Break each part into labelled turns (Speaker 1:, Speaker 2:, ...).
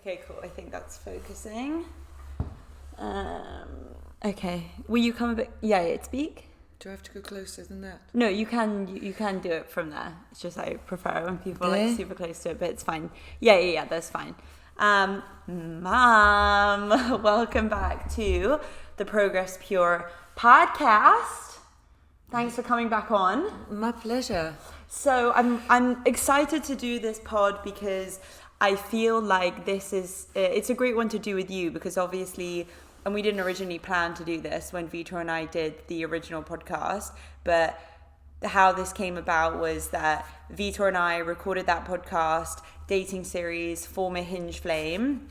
Speaker 1: Okay, cool. I think that's focusing. Okay. Will you come a bit? Yeah, speak.
Speaker 2: Do I have to go closer than that?
Speaker 1: No, you can do it from there. It's just I prefer when people are like super close to it, but it's fine. Yeah, that's fine. Mom, welcome back to the ProgressPure podcast. Thanks for coming back on.
Speaker 2: My pleasure.
Speaker 1: So I'm excited to do this pod because I feel like it's a great one to do with you, because obviously, and we didn't originally plan to do this when Vitor and I did the original podcast, but how this came about was that Vitor and I recorded that podcast, dating series, Former Hinge Flame,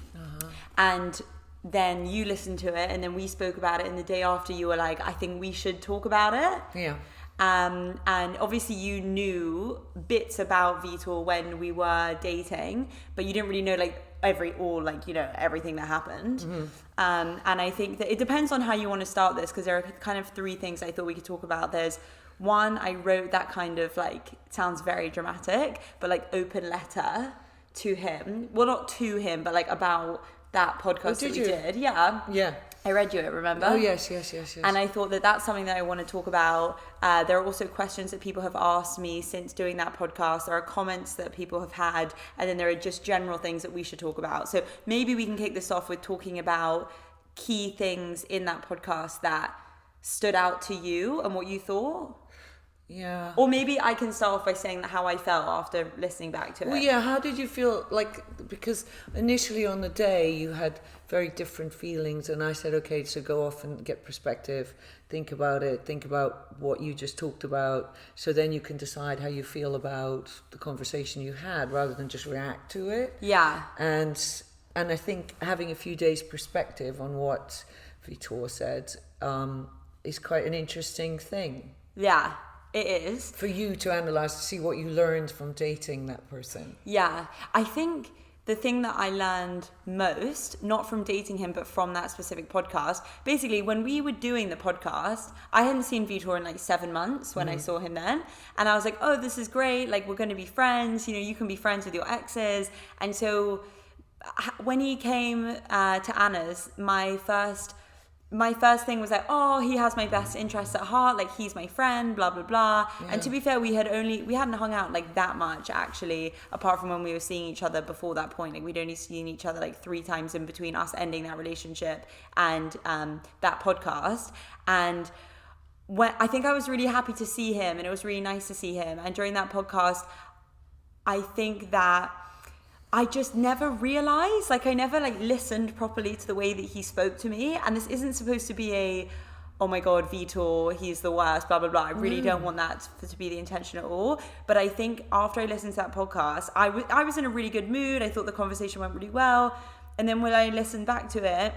Speaker 1: and then you listened to it, and then we spoke about it, and the day after you were like, I think we should talk about it.
Speaker 2: Yeah.
Speaker 1: And obviously you knew bits about Vitor when we were dating, but you didn't really know everything that happened.
Speaker 2: Mm-hmm.
Speaker 1: And I think that it depends on how you want to start this, because there are kind of three things I thought we could talk about. There's one, I wrote that kind of like, sounds very dramatic, but like open letter to him. Well, not to him, but like about that podcast that we did. Yeah. I read you it, remember?
Speaker 2: Oh, yes.
Speaker 1: And I thought that that's something that I want to talk about. There are also questions that people have asked me since doing that podcast. There are comments that people have had, and then there are just general things that we should talk about. So maybe we can kick this off with talking about key things in that podcast that stood out to you and what you thought.
Speaker 2: Yeah.
Speaker 1: Or maybe I can start off by saying how I felt after listening back to it.
Speaker 2: Well, yeah, how did you feel? Like, because initially on the day you had very different feelings, and I said, okay, so go off and get perspective, think about it, think about what you just talked about, so then you can decide how you feel about the conversation you had rather than just react to it.
Speaker 1: Yeah.
Speaker 2: And I think having a few days perspective on what Vitor said is quite an interesting thing.
Speaker 1: Yeah. It is.
Speaker 2: For you to analyse, to see what you learned from dating that person.
Speaker 1: Yeah. I think the thing that I learned most, not from dating him, but from that specific podcast, basically when we were doing the podcast, I hadn't seen Vitor in like 7 months when I saw him then. And I was like, oh, this is great. Like, we're going to be friends. You know, you can be friends with your exes. And so when he came to Anna's, my first thing was like, oh, he has my best interests at heart, like he's my friend, blah blah blah. Yeah. And to be fair, we hadn't hung out like that much actually, apart from when we were seeing each other before that point. Like, we'd only seen each other like 3 times in between us ending that relationship and that podcast. And when I think I was really happy to see him, and it was really nice to see him. And during that podcast, I think that I just never realized, I never listened properly to the way that he spoke to me. And this isn't supposed to be oh my God, Vitor, he's the worst, blah, blah, blah. I really don't want that to be the intention at all. But I think after I listened to that podcast, I was in a really good mood. I thought the conversation went really well. And then when I listened back to it,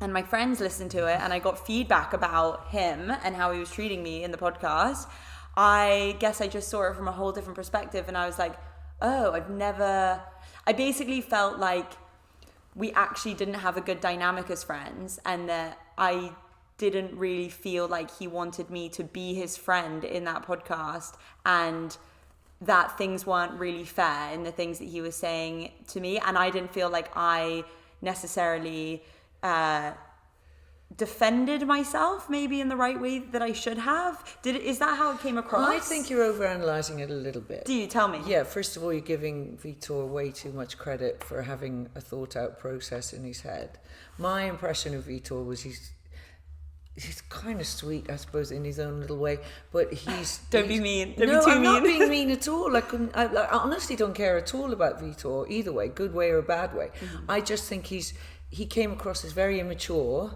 Speaker 1: and my friends listened to it, and I got feedback about him and how he was treating me in the podcast, I guess I just saw it from a whole different perspective. And I was like, oh, I basically felt like we actually didn't have a good dynamic as friends, and that I didn't really feel like he wanted me to be his friend in that podcast, and that things weren't really fair in the things that he was saying to me. And I didn't feel like I necessarily defended myself maybe in the right way that I should have. Is that how it came across?
Speaker 2: I think you're overanalyzing it a little bit.
Speaker 1: Do you? Tell me.
Speaker 2: Yeah, first of all, you're giving Vitor way too much credit for having a thought out process in his head. My impression of Vitor was he's kind of sweet, I suppose, in his own little way, but
Speaker 1: Don't be mean.
Speaker 2: Don't be too mean. I'm not being mean at all. I honestly don't care at all about Vitor either way, good way or bad way. Mm-hmm. I just think he came across as very immature,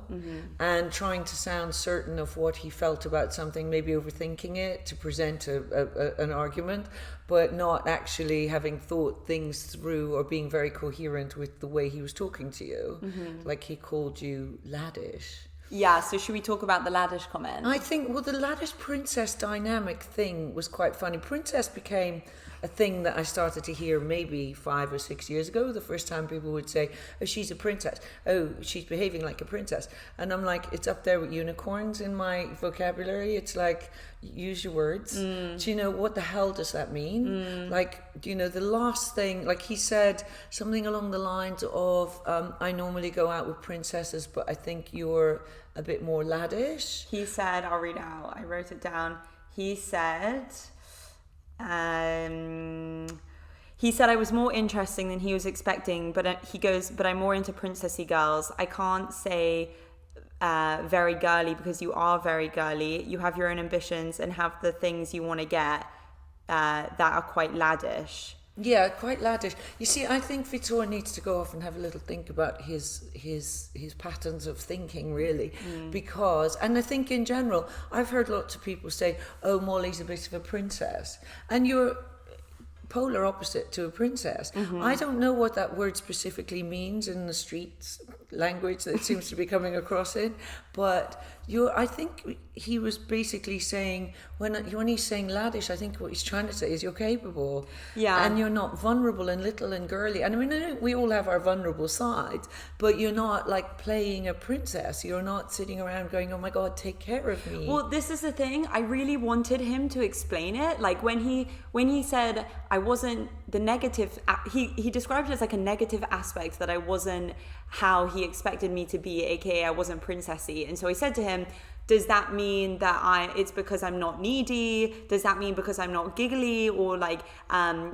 Speaker 2: and trying to sound certain of what he felt about something, maybe overthinking it to present an argument, but not actually having thought things through or being very coherent with the way he was talking to you. Mm-hmm. Like, he called you laddish.
Speaker 1: Yeah, so should we talk about the laddish comment?
Speaker 2: I think, the laddish princess dynamic thing was quite funny. Princess became a thing that I started to hear maybe 5 or 6 years ago. The first time people would say, oh, she's a princess. Oh, she's behaving like a princess. And I'm like, it's up there with unicorns in my vocabulary. It's like, use your words. Do you know, what the hell does that mean? Like, you know, the last thing, like he said something along the lines of, I normally go out with princesses, but I think you're a bit more laddish.
Speaker 1: He said, I'll read it out, I wrote it down. He said I was more interesting than he was expecting, but he goes, but I'm more into princessy girls. I can't say very girly because you are very girly. You have your own ambitions and have the things you want to get that are quite laddish.
Speaker 2: Yeah, quite laddish. You see, I think Vitor needs to go off and have a little think about his patterns of thinking, really, because, and I think in general, I've heard lots of people say, "Oh, Molly's a bit of a princess," and you're polar opposite to a princess. I don't know what that word specifically means in the streets language that it seems to be coming across in, but I think he was basically saying, when he's saying laddish, I think what he's trying to say is you're capable, and you're not vulnerable and little and girly. And I mean, we all have our vulnerable sides, but you're not like playing a princess. You're not sitting around going, oh my God, take care of me.
Speaker 1: Well, this is the thing. I really wanted him to explain it. Like when he said I wasn't the negative, he described it as like a negative aspect, that I wasn't how he expected me to be, aka I wasn't princessy. And so I said to him, does that mean that it's because I'm not needy? Does that mean because I'm not giggly or like,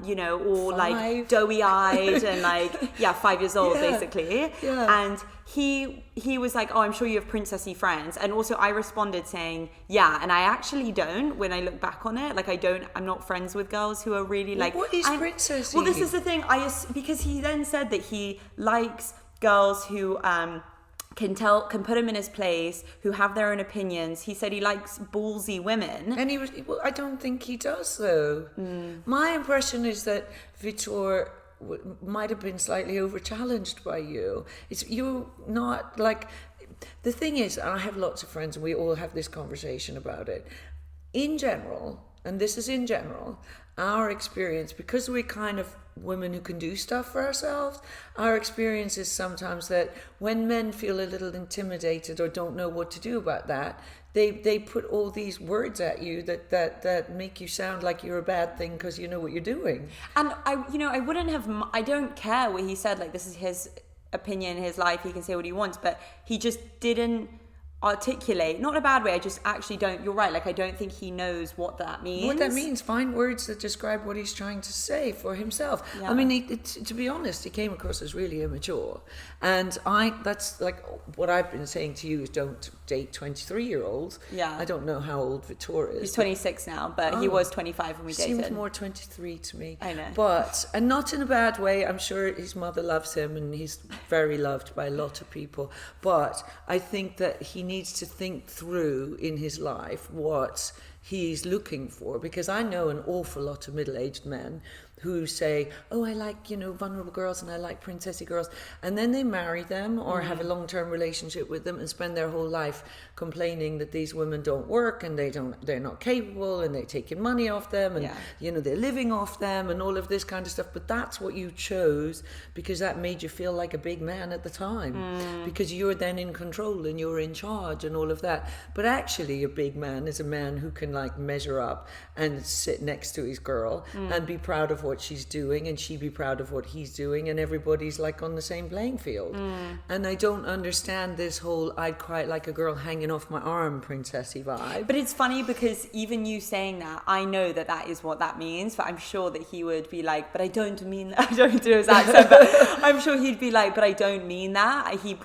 Speaker 1: you know, or
Speaker 2: 5.
Speaker 1: like doughy-eyed and like, 5 years old basically.
Speaker 2: Yeah.
Speaker 1: And he was like, oh, I'm sure you have princessy friends. And also I responded saying, yeah, and I actually don't, when I look back on it. Like I'm not friends with girls who are really like...
Speaker 2: What is princessy?
Speaker 1: Well, this is the thing. Because he then said that he likes girls who... can put him in his place, who have their own opinions. He said he likes ballsy women.
Speaker 2: And I don't think he does, though. My impression is that Vitor might have been slightly over-challenged by you. You're not like... The thing is, and I have lots of friends and we all have this conversation about it. In general, and this is in general, our experience, because we're kind of women who can do stuff for ourselves, our experience is sometimes that when men feel a little intimidated or don't know what to do about that, they put all these words at you that make you sound like you're a bad thing because you know what you're doing.
Speaker 1: And I don't care what he said, like this is his opinion, his life, he can say what he wants, but he just didn't articulate, not in a bad way, I just actually don't, you're right, like I don't think he knows what that means.
Speaker 2: What that means, find words that describe what he's trying to say for himself. Yeah. I mean, to be honest, he came across as really immature, and that's like what I've been saying to you is don't date 23-year-olds.
Speaker 1: Yeah.
Speaker 2: I don't know how old Vitor is.
Speaker 1: He's 26 now, but he was 25 when we dated.
Speaker 2: Seems more 23 to me.
Speaker 1: I know.
Speaker 2: But, and not in a bad way, I'm sure his mother loves him and he's very loved by a lot of people, but I think that he needs to think through in his life what he's looking for, because I know an awful lot of middle-aged men who say, oh, I like, vulnerable girls and I like princessy girls, and then they marry them or have a long-term relationship with them and spend their whole life complaining that these women don't work and they're not capable and they're taking money off them and they're living off them and all of this kind of stuff. But that's what you chose because that made you feel like a big man at the time, because you're then in control and you're in charge and all of that. But actually a big man is a man who can like measure up and sit next to his girl and be proud of what she's doing and she be proud of what he's doing, and everybody's like on the same playing field. And I don't understand this whole I'd quite like a girl hanging off my arm princessy vibe.
Speaker 1: But it's funny because even you saying that, I know that is what that means, but I'm sure that he would be like, but I don't mean that. I don't do his accent, but I'm sure he'd be like, but I don't mean that. You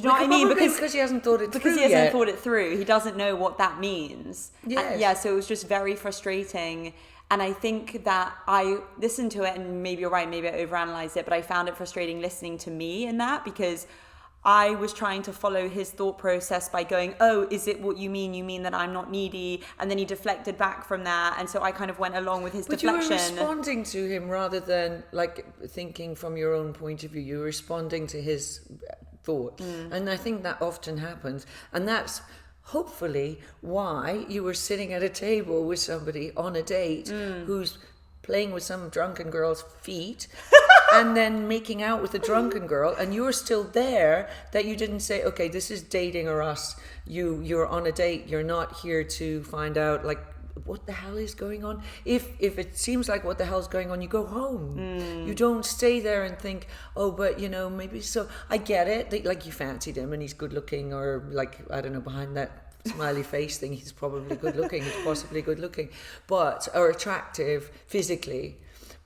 Speaker 1: know what I mean?
Speaker 2: Because he hasn't thought it through.
Speaker 1: Because he hasn't thought it through. He doesn't know what that means.
Speaker 2: Yes.
Speaker 1: So it was just very frustrating. And I think that I listened to it, and maybe you're right, maybe I overanalyzed it, but I found it frustrating listening to me in that, because I was trying to follow his thought process by going, oh, is it what you mean? You mean that I'm not needy? And then he deflected back from that. And so I kind of went along with his deflection.
Speaker 2: But you were responding to him rather than like thinking from your own point of view. You were responding to his thought. And I think that often happens. And that's hopefully why you were sitting at a table with somebody on a date who's playing with some drunken girl's feet and then making out with a drunken girl, and you're still there, that you didn't say, okay, this is dating or us. You're on a date. You're not here to find out like what the hell is going on. If it seems like what the hell's going on, you go home. You don't stay there and think, oh, but you know, maybe so. I get it, that, like, you fancied him and he's good looking, or like, I don't know, behind that smiley face thing, he's probably good looking, he's possibly good looking, but, or attractive physically,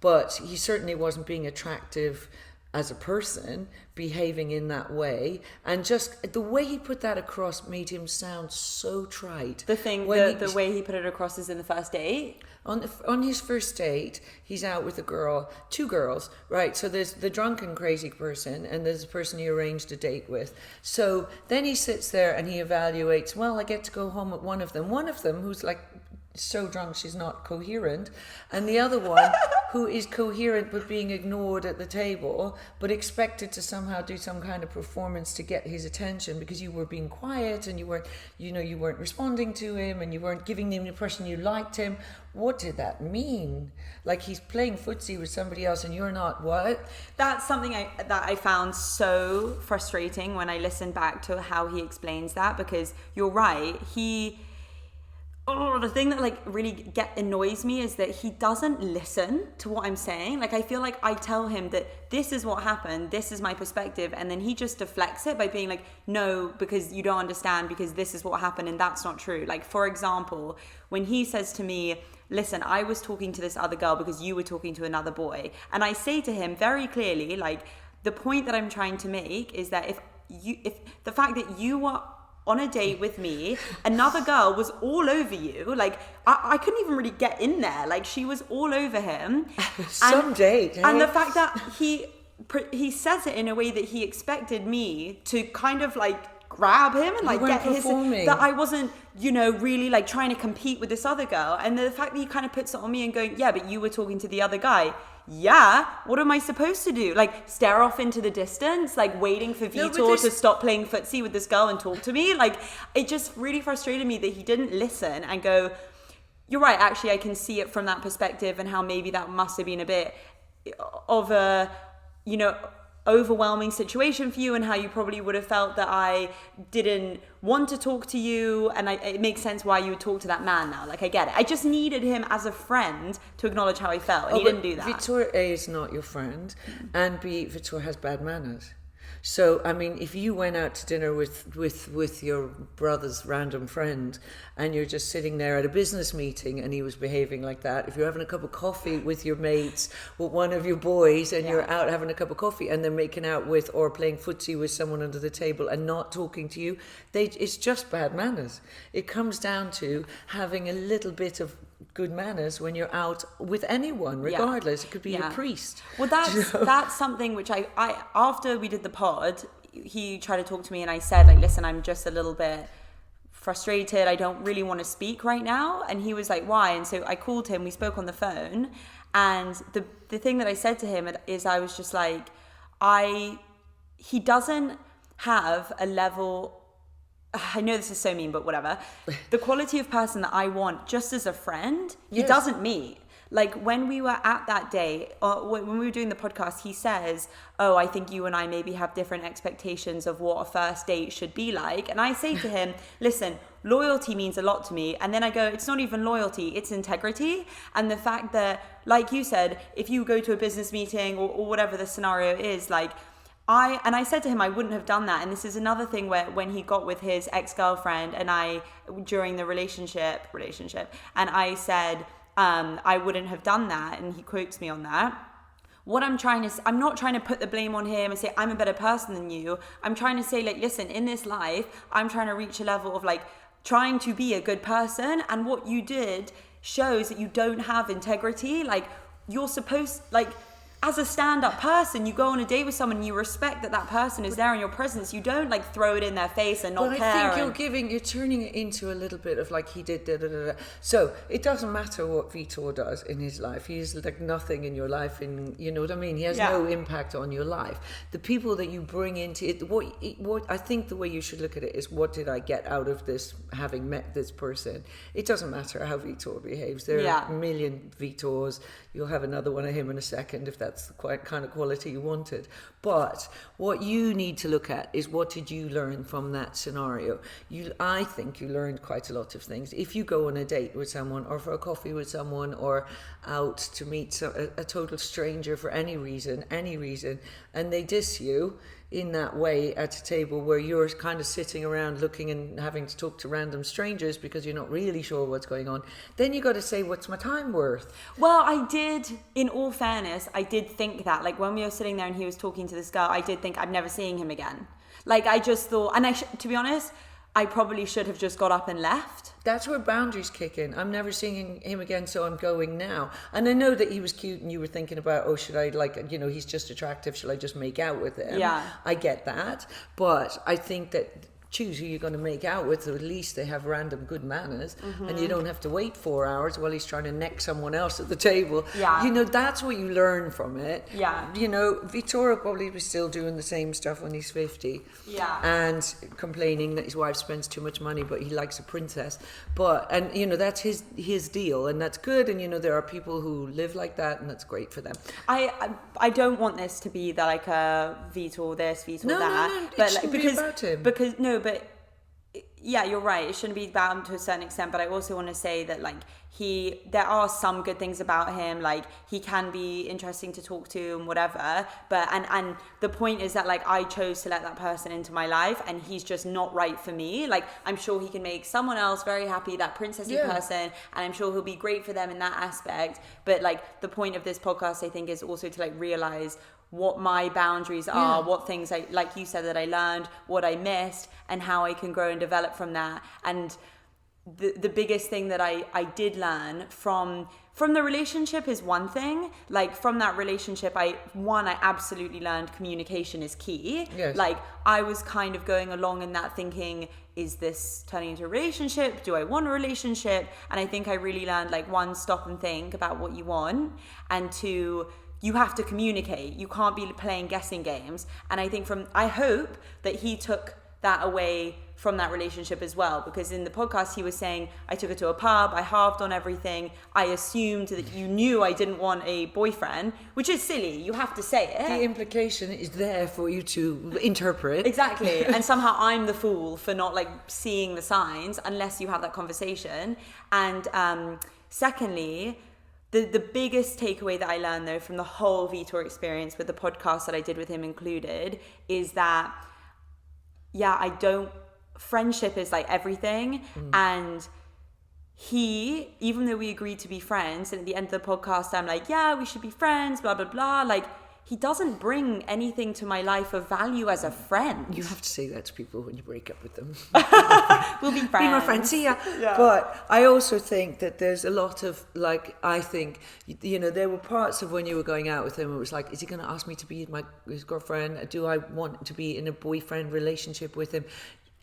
Speaker 2: but he certainly wasn't being attractive as a person, behaving in that way. And just the way he put that across made him sound so trite.
Speaker 1: The way he put it across is in the first date.
Speaker 2: On his first date, he's out with a girl, 2 girls, right? So there's the drunken crazy person, and there's the person he arranged a date with. So then he sits there and he evaluates, well, I get to go home with one of them who's like so drunk she's not coherent, and the other one who is coherent but being ignored at the table, but expected to somehow do some kind of performance to get his attention because you were being quiet and you weren't responding to him and you weren't giving him the impression you liked him. What did that mean? Like, he's playing footsie with somebody else and you're not. What?
Speaker 1: That's something that I found so frustrating when I listened back to how he explains that, because you're right, the thing that like really annoys me is that he doesn't listen to what I'm saying. Like, I feel like I tell him that this is what happened, this is my perspective, and then he just deflects it by being like, no, because you don't understand, because this is what happened and that's not true. Like, for example, when he says to me, listen, I was talking to this other girl because you were talking to another boy, and I say to him very clearly, like, the point that I'm trying to make is that if the fact that you were on a date with me, another girl was all over you. Like, I couldn't even really get in there. Like, she was all over him.
Speaker 2: Some date, eh?
Speaker 1: And the fact that he says it in a way that he expected me to kind of like grab him and like get his, that I wasn't, really like trying to compete with this other girl. And the fact that he kind of puts it on me and going, yeah, but you were talking to the other guy. Yeah, what am I supposed to do? Like, stare off into the distance, like waiting for Vitor to stop playing footsie with this girl and talk to me? Like, it just really frustrated me that he didn't listen and go, you're right, actually I can see it from that perspective, and how maybe that must have been a bit of a, overwhelming situation for you, and how you probably would have felt that I didn't want to talk to you, and it makes sense why you would talk to that man now. Like, I get it. I just needed him as a friend to acknowledge how I felt, and he didn't do that.
Speaker 2: Vitor, A, is not your friend, and B, Vitor has bad manners. So, I mean, if you went out to dinner with your brother's random friend and you're just sitting there at a business meeting and he was behaving like that, if you're having a cup of coffee with your mates, with one of your boys, and you're out having a cup of coffee and they're making out with or playing footsie with someone under the table and not talking to you, it's just bad manners. It comes down to having a little bit of good manners when you're out with anyone, regardless. It could be a priest.
Speaker 1: Well, that's something which I after we did the pod, he tried to talk to me and I said, like, listen, I'm just a little bit frustrated, I don't really want to speak right now. And he was like, why? And so I called him, we spoke on the phone, and the thing that I said to him is, I was just like, he doesn't have a level, I know this is so mean, but whatever. The quality of person that I want just as a friend, he doesn't meet. Like, when we were at that date, when we were doing the podcast, he says, oh, I think you and I maybe have different expectations of what a first date should be like. And I say to him, listen, loyalty means a lot to me. And then I go, it's not even loyalty, it's integrity. And the fact that, like you said, if you go to a business meeting or whatever the scenario is, like, I said to him, I wouldn't have done that. And this is another thing where when he got with his ex-girlfriend and I, during the relationship, and I said, I wouldn't have done that. And he quotes me on that. What I'm not trying to put the blame on him and say, I'm a better person than you. I'm trying to say, like, listen, in this life, I'm trying to reach a level of like trying to be a good person. And what you did shows that you don't have integrity. Like, you're supposed, like, as a stand-up person, you go on a date with someone, you respect that person is there in your presence. You don't like throw it in their face and not care.
Speaker 2: But I think you're turning it into a little bit of like he did da. So it doesn't matter what Vitor does in his life. He's like nothing in your life, and you know what I mean. He has no impact on your life. The people that you bring into it, what I think the way you should look at it is, what did I get out of this having met this person? It doesn't matter how Vitor behaves. There are a million Vitors. You'll have another one of him in a second if that's the kind of quality you wanted. But what you need to look at is, what did you learn from that scenario? I think you learned quite a lot of things. If you go on a date with someone, or for a coffee with someone, or out to meet a total stranger for any reason, and they diss you in that way at a table where you're kind of sitting around looking and having to talk to random strangers because you're not really sure what's going on, then you got to say, what's my time worth?
Speaker 1: Well, I did, in all fairness, I did think that, like when we were sitting there and he was talking to this girl, I did think I'm never seeing him again. Like I just thought, and to be honest, I probably should have just got up and left.
Speaker 2: That's where boundaries kick in. I'm never seeing him again, so I'm going now. And I know that he was cute and you were thinking about, oh, should I, like, you know, he's just attractive, shall I just make out with him?
Speaker 1: Yeah.
Speaker 2: I get that. But I think that choose who you're going to make out with, so at least they have random good manners, and you don't have to wait 4 hours while he's trying to neck someone else at the table.
Speaker 1: Yeah.
Speaker 2: You know, that's what you learn from it.
Speaker 1: Yeah.
Speaker 2: You know, Vittorio probably was still doing the same stuff when he's 50.
Speaker 1: Yeah.
Speaker 2: And complaining that his wife spends too much money, but he likes a princess. And you know, that's his deal, and that's good. And you know, there are people who live like that, and that's great for them.
Speaker 1: I don't want this to be that like a Vitor this, Vitor that.
Speaker 2: No,
Speaker 1: but
Speaker 2: it shouldn't be about him.
Speaker 1: But yeah, you're right. It shouldn't be about him to a certain extent. But I also want to say that like there are some good things about him. Like he can be interesting to talk to and whatever. But and the point is that like I chose to let that person into my life, and he's just not right for me. Like I'm sure he can make someone else very happy, that princessy person, and I'm sure he'll be great for them in that aspect. But like the point of this podcast, I think, is also to like realize what my boundaries are, what things like you said, that I learned, what I missed, and how I can grow and develop from that. And the biggest thing that I did learn from the relationship is one thing. Like from that relationship, I absolutely learned communication is key.
Speaker 2: Yes.
Speaker 1: Like I was kind of going along in that thinking, is this turning into a relationship? Do I want a relationship? And I think I really learned, like, one, stop and think about what you want, and two, you have to communicate. You can't be playing guessing games. And I think I hope that he took that away from that relationship as well, because in the podcast he was saying, I took her to a pub, I halved on everything, I assumed that you knew I didn't want a boyfriend, which is silly. You have to say it.
Speaker 2: The implication is there for you to interpret.
Speaker 1: Exactly. And somehow I'm the fool for not like seeing the signs unless you have that conversation. And secondly, the biggest takeaway that I learned though from the whole Vitor experience, with the podcast that I did with him included, is that friendship is like everything. And he, even though we agreed to be friends, and at the end of the podcast I'm like, yeah, we should be friends, blah blah blah, like he doesn't bring anything to my life of value as a friend.
Speaker 2: You have to say that to people when you break up with them.
Speaker 1: We'll be friends.
Speaker 2: Be my friend, see ya.
Speaker 1: Yeah.
Speaker 2: But I also think that there's a lot of, like, I think, you know, there were parts of when you were going out with him, it was like, is he going to ask me to be his girlfriend? Do I want to be in a boyfriend relationship with him?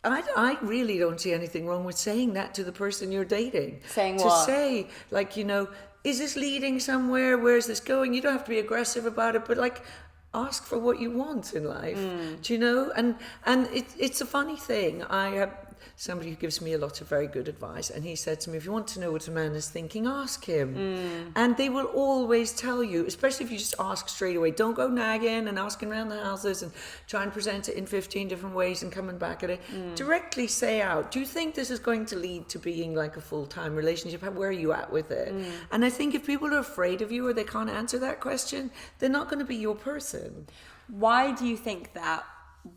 Speaker 2: I really don't see anything wrong with saying that to the person you're dating.
Speaker 1: Saying
Speaker 2: what? To say, like, you know, is this leading somewhere? Where is this going? You don't have to be aggressive about it, but like, ask for what you want in life. Do you know? And it's a funny thing. I have somebody who gives me a lot of very good advice, and he said to me, if you want to know what a man is thinking, ask him. And they will always tell you, especially if you just ask straight away. Don't go nagging and asking around the houses and try and present it in 15 different ways and coming back at it. Directly say out, do you think this is going to lead to being like a full-time relationship? Where are you at with it? And I think if people are afraid of you or they can't answer that question, they're not going to be your person.
Speaker 1: Why do you think that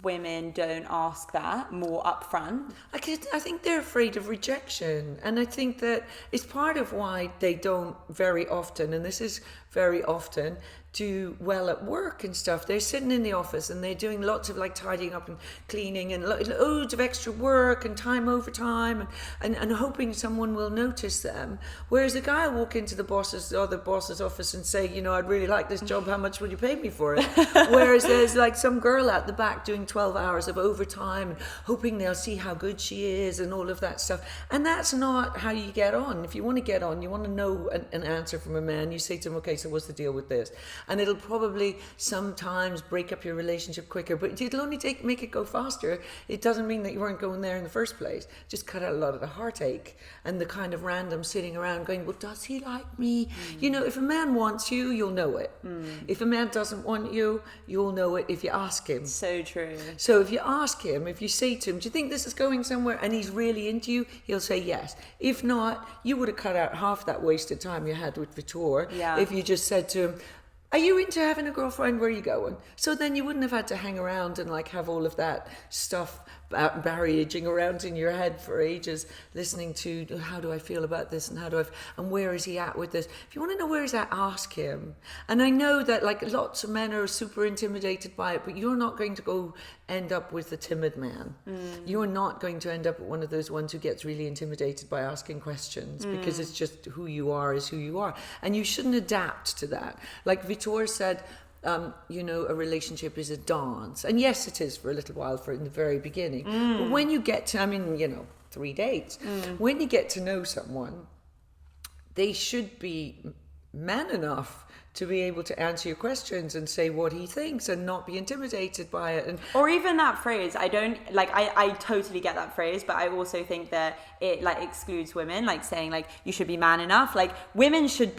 Speaker 1: women don't ask that more upfront?
Speaker 2: I think they're afraid of rejection, and I think that it's part of why they don't very often, and this is very often, do well at work and stuff. They're sitting in the office and they're doing lots of like tidying up and cleaning and loads of extra work and time overtime and hoping someone will notice them. Whereas a guy will walk into the boss's office and say, you know, I'd really like this job, how much would you pay me for it? Whereas there's like some girl out the back doing 12 hours of overtime and hoping they'll see how good she is and all of that stuff. And that's not how you get on. If you want to get on, you want to know an answer from a man, you say to him, okay, so what's the deal with this? And it'll probably sometimes break up your relationship quicker, but it'll only make it go faster. It doesn't mean that you weren't going there in the first place. Just cut out a lot of the heartache and the kind of random sitting around going, well, does he like me? You know, if a man wants you, you'll know it. If a man doesn't want you, you'll know it if you ask him.
Speaker 1: So true.
Speaker 2: So if you ask him, if you say to him, do you think this is going somewhere? And he's really into you, he'll say yes. If not, you would have cut out half that wasted time you had with Vitor.
Speaker 1: Yeah.
Speaker 2: If you just said to him, are you into having a girlfriend? Where are you going? So then you wouldn't have had to hang around and like have all of that stuff barraging around in your head for ages, listening to how do I feel about this and and where is he at with this? If you want to know where he's at, ask him. And I know that like lots of men are super intimidated by it, but you're not going to go end up with a timid man. You're not going to end up with one of those ones who gets really intimidated by asking questions because it's just who you are is who you are. And you shouldn't adapt to that. Like Vitor said, you know, a relationship is a dance. And yes, it is for a little while, in the very beginning. But when you get to, 3 dates, when you get to know someone, they should be man enough to be able to answer your questions and say what he thinks and not be intimidated by it.
Speaker 1: Or even that phrase, I totally get that phrase, but I also think that it like excludes women, like saying like you should be man enough. Like everyone should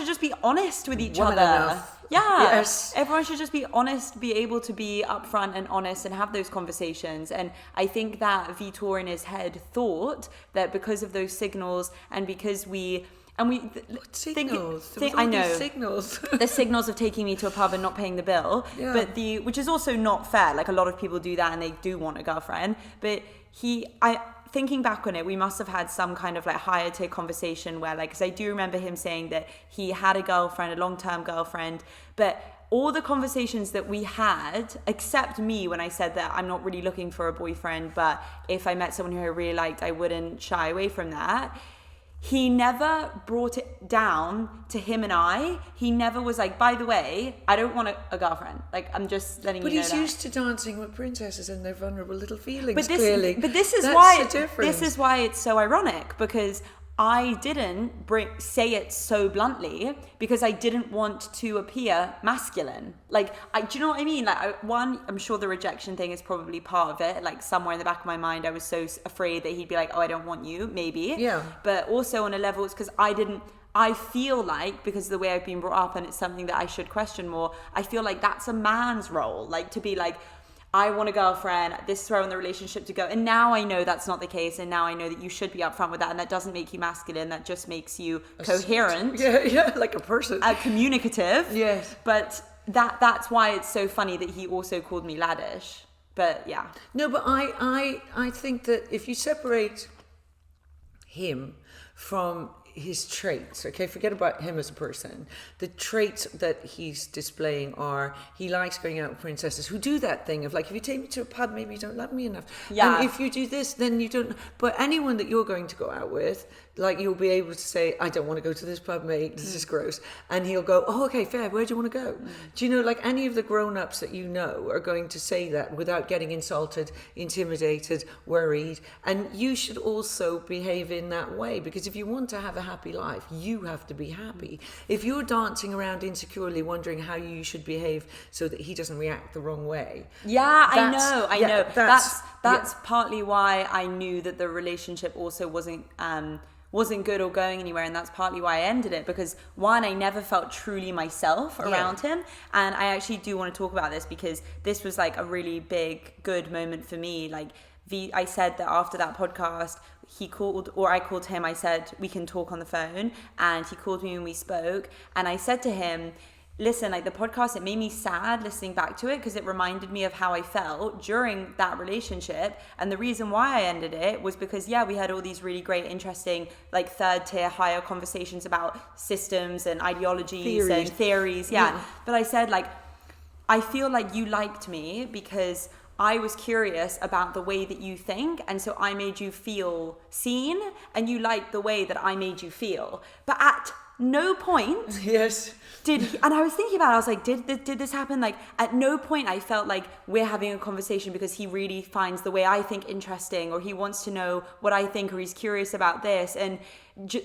Speaker 1: just be honest with each
Speaker 2: Woman
Speaker 1: other.
Speaker 2: enough.
Speaker 1: Yeah.
Speaker 2: Yes.
Speaker 1: Everyone should just be honest, be able to be upfront and honest and have those conversations. And I think that Vitor in his head thought that because of those signals and because
Speaker 2: signals?
Speaker 1: I know
Speaker 2: Signals.
Speaker 1: the signals of taking me to a pub and not paying the bill, but which is also not fair. Like a lot of people do that and they do want a girlfriend. But thinking back on it, we must have had some kind of like higher tier conversation where like, because I do remember him saying that he had a girlfriend, a long-term girlfriend, but all the conversations that we had, except me when I said that I'm not really looking for a boyfriend, but if I met someone who I really liked, I wouldn't shy away from that. He never brought it down to him and I. He never was like, by the way, I don't want a girlfriend. Like, I'm just letting you know that.
Speaker 2: But he's used to dancing with princesses and their vulnerable little feelings,
Speaker 1: clearly. But this is why it's so ironic, because I didn't say it so bluntly because I didn't want to appear masculine. Like, do you know what I mean? Like, I'm sure the rejection thing is probably part of it. Like, somewhere in the back of my mind, I was so afraid that he'd be like, oh, I don't want you, maybe.
Speaker 2: Yeah.
Speaker 1: But also on a level, it's because I feel like, because of the way I've been brought up and it's something that I should question more, I feel like that's a man's role. Like, to be like, I want a girlfriend, this is where I want the relationship to go. And now I know that's not the case. And now I know that you should be upfront with that. And that doesn't make you masculine. That just makes you coherent.
Speaker 2: Yeah, like a person.
Speaker 1: Communicative.
Speaker 2: Yes.
Speaker 1: But that's why it's so funny that he also called me laddish. But yeah.
Speaker 2: No, but I think that if you separate him from his traits, okay, forget about him as a person. The traits that he's displaying are, he likes going out with princesses who do that thing of like, if you take me to a pub, maybe you don't love me enough.
Speaker 1: Yeah.
Speaker 2: And if you do this, then you don't. But anyone that you're going to go out with, like, you'll be able to say, I don't want to go to this pub, mate, this is gross. And he'll go, oh, okay, fair, where do you want to go? Do you know, like, any of the grown-ups that you know are going to say that without getting insulted, intimidated, worried. And you should also behave in that way, because if you want to have a happy life, you have to be happy. If you're dancing around insecurely wondering how you should behave so that he doesn't react the wrong way.
Speaker 1: Yeah, I know. That's partly why I knew that the relationship also wasn't good or going anywhere, and that's partly why I ended it, because one, I never felt truly myself around him. And I actually do want to talk about this because this was like a really big good moment for me. Like, I said that after that podcast, he called, or I called him, I said we can talk on the phone, and he called me and we spoke, and I said to him, listen, like the podcast, it made me sad listening back to it because it reminded me of how I felt during that relationship. And the reason why I ended it was because, yeah, we had all these really great, interesting, like third tier, higher conversations about systems and ideologies and theories. Yeah. But I said, like, I feel like you liked me because I was curious about the way that you think, and so I made you feel seen, and you liked the way that I made you feel. But at no point and I was thinking about it, I was like, did this happen? Like, at no point I felt like we're having a conversation because he really finds the way I think interesting, or he wants to know what I think, or he's curious about this. And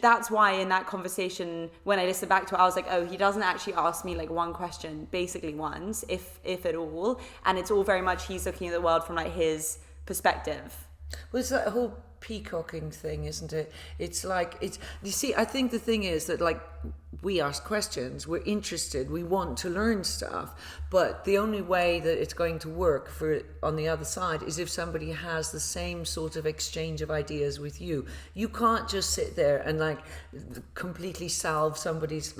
Speaker 1: that's why in that conversation, when I listened back to it, I was like, oh, he doesn't actually ask me like one question, basically once, if at all. And it's all very much he's looking at the world from like his perspective.
Speaker 2: Well, it's that whole peacocking thing, isn't it? It's like, you see, I think the thing is that, like, we ask questions, we're interested, we want to learn stuff, but the only way that it's going to work for on the other side is if somebody has the same sort of exchange of ideas with you. You can't just sit there and like completely salve somebody's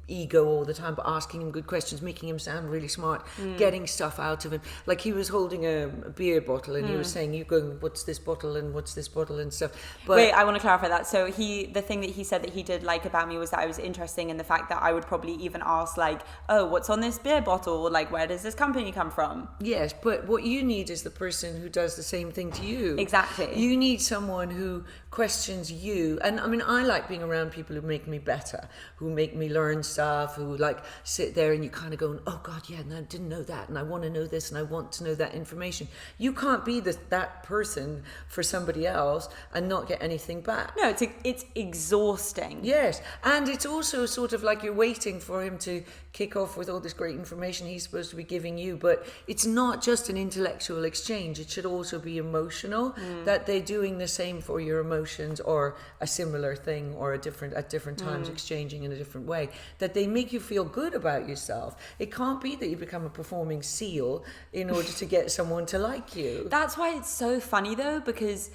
Speaker 2: ego all the time, but asking him good questions, making him sound really smart, getting stuff out of him. Like, he was holding a beer bottle and he was saying, you going, what's this bottle and what's this bottle and stuff. But
Speaker 1: wait, I want to clarify that. So the thing that he said that he did like about me was that I was interesting in the fact that I would probably even ask like, oh, what's on this beer bottle? Or like, where does this company come from?
Speaker 2: Yes, but what you need is the person who does the same thing to you.
Speaker 1: Exactly.
Speaker 2: You need someone who questions you. And I mean, I like being around people who make me better, who make me learn stuff, who like sit there and you kind of go, oh God, yeah, and I didn't know that, and I want to know this, and I want to know that information. You can't be that person for somebody else and not get anything back.
Speaker 1: No, it's exhausting.
Speaker 2: Yes, and it's also sort of like you're waiting for him to kick off with all this great information he's supposed to be giving you, but it's not just an intellectual exchange, it should also be emotional, that they're doing the same for your emotions, or a similar thing, or at different times exchanging in a different way, that they make you feel good about yourself. It can't be that you become a performing seal in order to get someone to like you.
Speaker 1: That's why it's so funny though, because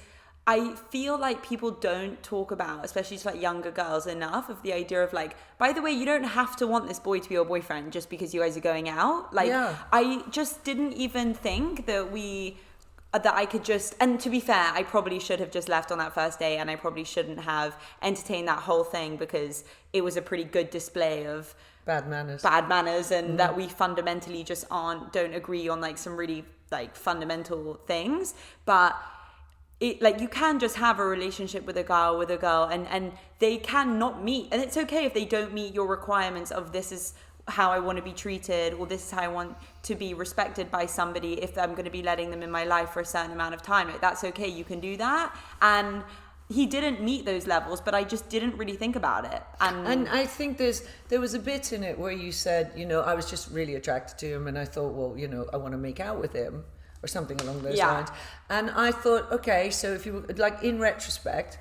Speaker 1: I feel like people don't talk about, especially to like younger girls, enough of the idea of like, by the way, you don't have to want this boy to be your boyfriend just because you guys are going out. Like, I just didn't even think that I could just, and to be fair, I probably should have just left on that first day, and I probably shouldn't have entertained that whole thing, because it was a pretty good display of
Speaker 2: bad manners,
Speaker 1: and that we fundamentally just don't agree on like some really like fundamental things. But it, like, you can just have a relationship with a girl and they can not meet, and it's okay if they don't meet your requirements of this is how I want to be treated, or this is how I want to be respected by somebody, if I'm going to be letting them in my life for a certain amount of time. Like, that's okay, you can do that. And he didn't meet those levels, but I just didn't really think about it. And
Speaker 2: I think there was a bit in it where you said, I was just really attracted to him, and I thought, well, I want to make out with him, or something along those lines. And I thought, okay, so if you, like, in retrospect,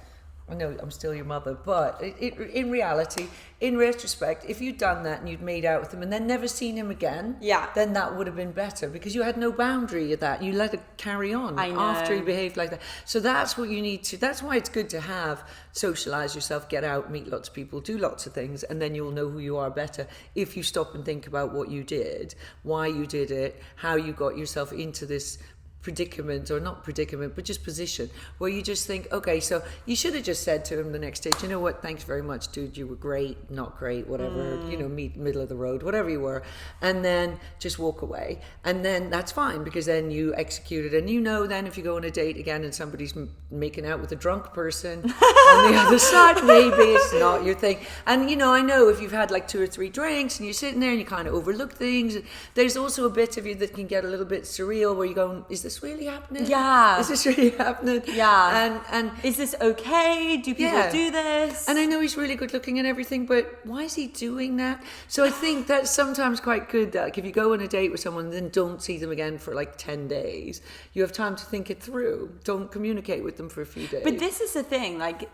Speaker 2: I know I'm still your mother, but in reality, in retrospect, if you'd done that and you'd made out with him and then never seen him again, then that would have been better, because you had no boundary of that. You let it carry on after he behaved like that. So that's what you need to, that's why it's good to socialize yourself, get out, meet lots of people, do lots of things, and then you'll know who you are better if you stop and think about what you did, why you did it, how you got yourself into this predicament, or not predicament, but just position where you just think, okay, so you should have just said to him the next day, you know what, thanks very much, dude, you were great, not great, whatever, meet middle of the road, whatever you were, and then just walk away, and then that's fine, because then you executed. And then if you go on a date again and somebody's making out with a drunk person on the other side, maybe it's not your thing. And I know if you've had like 2 or 3 drinks and you're sitting there and you kind of overlook things, there's also a bit of you that can get a little bit surreal, where you go, is this really happening?
Speaker 1: Yeah.
Speaker 2: Is this really happening?
Speaker 1: Yeah.
Speaker 2: And
Speaker 1: is this okay? Do people do this?
Speaker 2: And I know he's really good looking and everything, but why is he doing that? So I think that's sometimes quite good. Like, if you go on a date with someone, then don't see them again for like 10 days. You have time to think it through. Don't communicate with them for a few days.
Speaker 1: But this is the thing, like,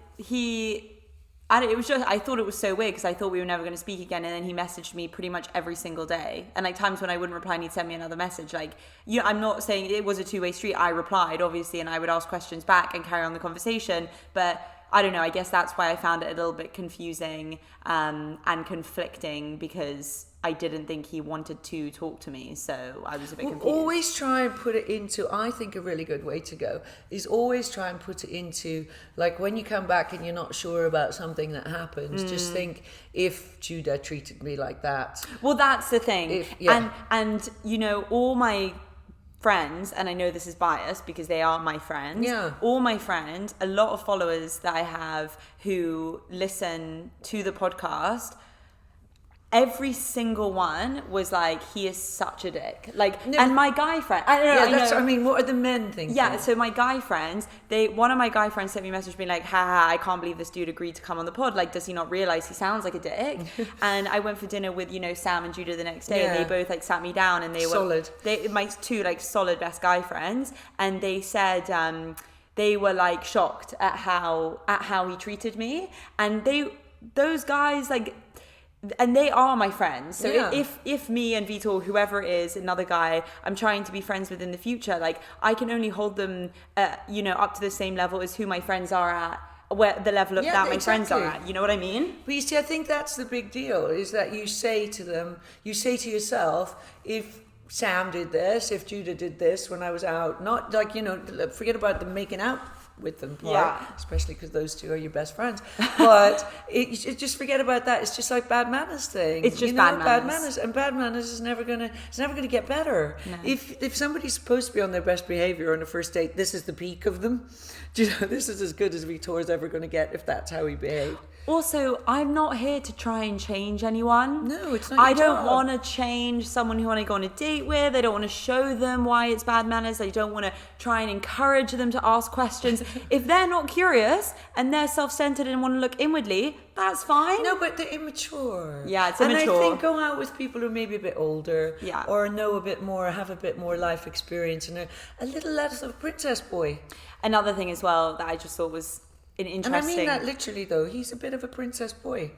Speaker 1: I thought it was so weird, because I thought we were never going to speak again, and then he messaged me pretty much every single day, and like times when I wouldn't reply and he'd send me another message. Like, I'm not saying it was a two-way street. I replied, obviously, and I would ask questions back and carry on the conversation, but I don't know, I guess that's why I found it a little bit confusing and conflicting, because I didn't think he wanted to talk to me, so I was a bit confused.
Speaker 2: Always try and put it into, I think a really good way to go is always try and put it into, like when you come back and you're not sure about something that happens, just think, if Judah treated me like that.
Speaker 1: Well, that's the thing. And you know, all my friends, and I know this is biased because they are my friends, all my friends, a lot of followers that I have who listen to the podcast, every single one was like, he is such a dick. Like, and my guy friend, I don't know.
Speaker 2: I mean, what are the men thinking?
Speaker 1: Yeah, so my guy friends, one of my guy friends sent me a message being like, haha, I can't believe this dude agreed to come on the pod. Like, does he not realize he sounds like a dick? And I went for dinner with, you know, Sam and Judah the next day, and they both like sat me down, and they were
Speaker 2: solid.
Speaker 1: My two like solid best guy friends, and they said they were like shocked at how he treated me, and those guys like. And they are my friends. So if me and Vitor, whoever it is, another guy, I'm trying to be friends with in the future, like I can only hold them, you know, up to the same level as who my friends are at, where the level of that my friends are at. You know what I mean?
Speaker 2: But you see, I think that's the big deal, is that you say to them, you say to yourself, if Sam did this, if Judah did this when I was out, not like, you know, forget about the making out with them part, especially because those two are your best friends, but just forget about that. It's just like bad manners thing.
Speaker 1: It's just bad manners,
Speaker 2: and bad manners is never gonna get better. No. If somebody's supposed to be on their best behavior on a first date, this is the peak of them. Do you know, this is as good as Vitor's ever going to get if that's how he behaved.
Speaker 1: Also, I'm not here to try and change anyone.
Speaker 2: No, it's not your
Speaker 1: I don't
Speaker 2: job.
Speaker 1: want to change someone who I want to go on a date with. I don't want to show them why it's bad manners. I don't want to try and encourage them to ask questions. If they're not curious and they're self-centered and want to look inwardly, that's fine.
Speaker 2: No, but they're immature.
Speaker 1: Yeah, it's immature.
Speaker 2: And I think go out with people who are maybe a bit older,
Speaker 1: yeah,
Speaker 2: or know a bit more, have a bit more life experience, and a little less of a princess boy.
Speaker 1: Another thing as well that I just thought was an interesting...
Speaker 2: And I mean that literally, though. He's a bit of a princess boy.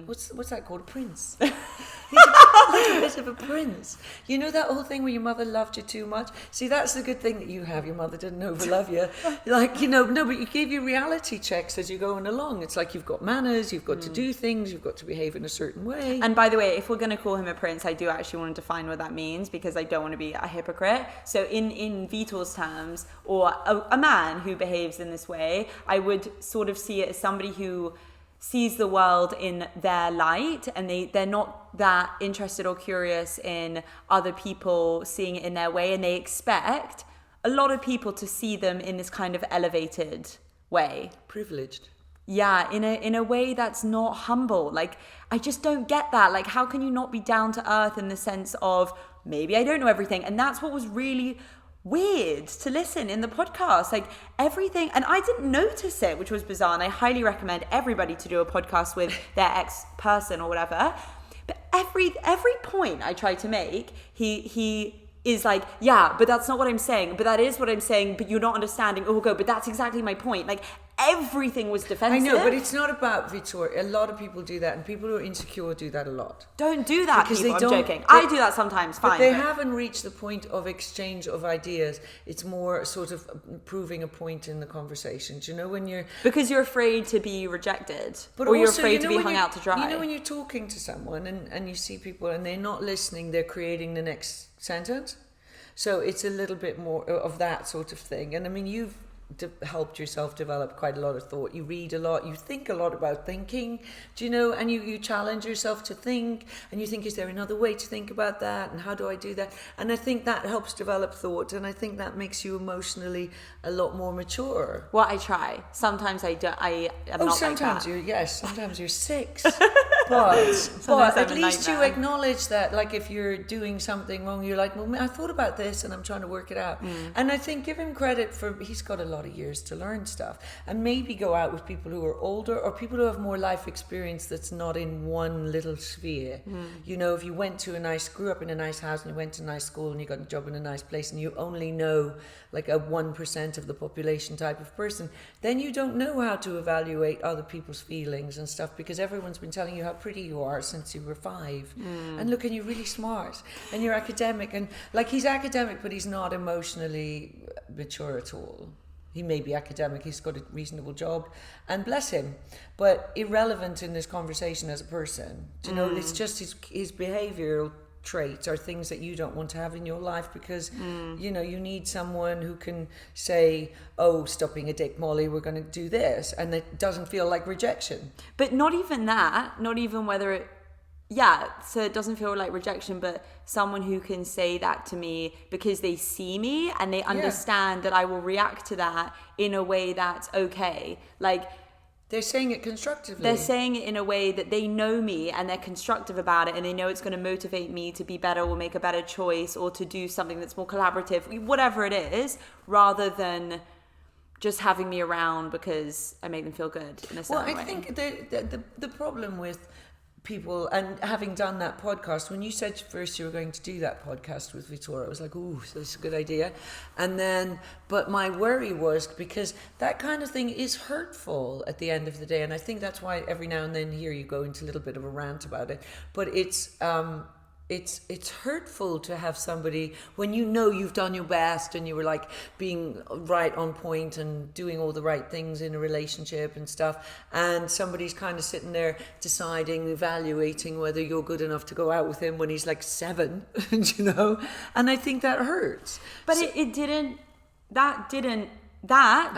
Speaker 2: What's that called? A prince. He's a little bit of a prince. You know that whole thing where your mother loved you too much? See, that's the good thing that you have. Your mother didn't overlove you. Like, you know, no, but you gave you reality checks as you're going along. It's like you've got manners, you've got to do things, you've got to behave in a certain way.
Speaker 1: And by the way, if we're going to call him a prince, I do actually want to define what that means, because I don't want to be a hypocrite. So in Vitor's terms, or a man who behaves in this way, I would sort of see it as somebody who sees the world in their light, and they're not that interested or curious in other people seeing it in their way, and they expect a lot of people to see them in this kind of elevated way.
Speaker 2: Privileged.
Speaker 1: Yeah, in a way that's not humble. Like, I just don't get that. Like, how can you not be down to earth in the sense of, maybe I don't know everything? And that's what was really weird to listen in the podcast, like everything, and I didn't notice it, which was bizarre, and I highly recommend everybody to do a podcast with their ex-person or whatever. But every point I try to make, he is like, yeah, but that's not what I'm saying, but that is what I'm saying, but you're not understanding. Oh, go, but that's exactly my point. Like, everything was defensive.
Speaker 2: I know, but it's not about Vitor. A lot of people do that, and people who are insecure do that a lot.
Speaker 1: Don't do that,
Speaker 2: because
Speaker 1: people.
Speaker 2: I'm
Speaker 1: joking. I do that sometimes, fine.
Speaker 2: But they haven't reached the point of exchange of ideas. It's more sort of proving a point in the conversation. Do you know, when you're...
Speaker 1: Because you're afraid to be rejected,
Speaker 2: but
Speaker 1: or
Speaker 2: also,
Speaker 1: you're afraid to be hung out to dry.
Speaker 2: You know, when you're talking to someone and you see people and they're not listening, they're creating the next sentence. So it's a little bit more of that sort of thing. And I mean, you've helped yourself develop quite a lot of thought. You read a lot, you think a lot about thinking, do you know, and you challenge yourself to think, and you think, is there another way to think about that, and how do I do that? And I think that helps develop thought, and I think that makes you emotionally a lot more mature.
Speaker 1: Well, I try. Sometimes I do. I am not
Speaker 2: sometimes
Speaker 1: like that.
Speaker 2: Sometimes you're 6. but at least you acknowledge that, like, if you're doing something wrong, you're like, well, I thought about this and I'm trying to work it out. And I think give him credit for, he's got a lot of years to learn stuff, and maybe go out with people who are older or people who have more life experience that's not in one little sphere. You know, if you grew up in a nice house and you went to a nice school and you got a job in a nice place and you only know like a 1% of the population type of person, then you don't know how to evaluate other people's feelings and stuff, because everyone's been telling you how pretty you are since you were 5. And look, and you're really smart and you're academic, and like, he's academic but he's not emotionally mature at all. He may be academic, he's got a reasonable job, and bless him, but irrelevant in this conversation as a person. Do you know, it's just his behavioural traits are things that you don't want to have in your life because, you know, you need someone who can say, oh, stop being a dick, Molly, we're going to do this, and it doesn't feel like rejection.
Speaker 1: But not even that, not even whether it, yeah, so it doesn't feel like rejection, but someone who can say that to me because they see me and they understand that I will react to that in a way that's okay. Like,
Speaker 2: they're saying it constructively.
Speaker 1: They're saying it in a way that they know me and they're constructive about it and they know it's going to motivate me to be better or make a better choice or to do something that's more collaborative, whatever it is, rather than just having me around because I make them feel good in a certain way.
Speaker 2: Well, I think the problem with people, and having done that podcast, when you said first you were going to do that podcast with Vittoria, I was like, ooh, that's a good idea. And then, but my worry was because that kind of thing is hurtful at the end of the day. And I think that's why every now and then here you go into a little bit of a rant about it. But it's hurtful to have somebody, when you know you've done your best and you were like being right on point and doing all the right things in a relationship and stuff, and somebody's kind of sitting there deciding, evaluating whether you're good enough to go out with him when he's like 7, you know, and I think that hurts.
Speaker 1: But so, I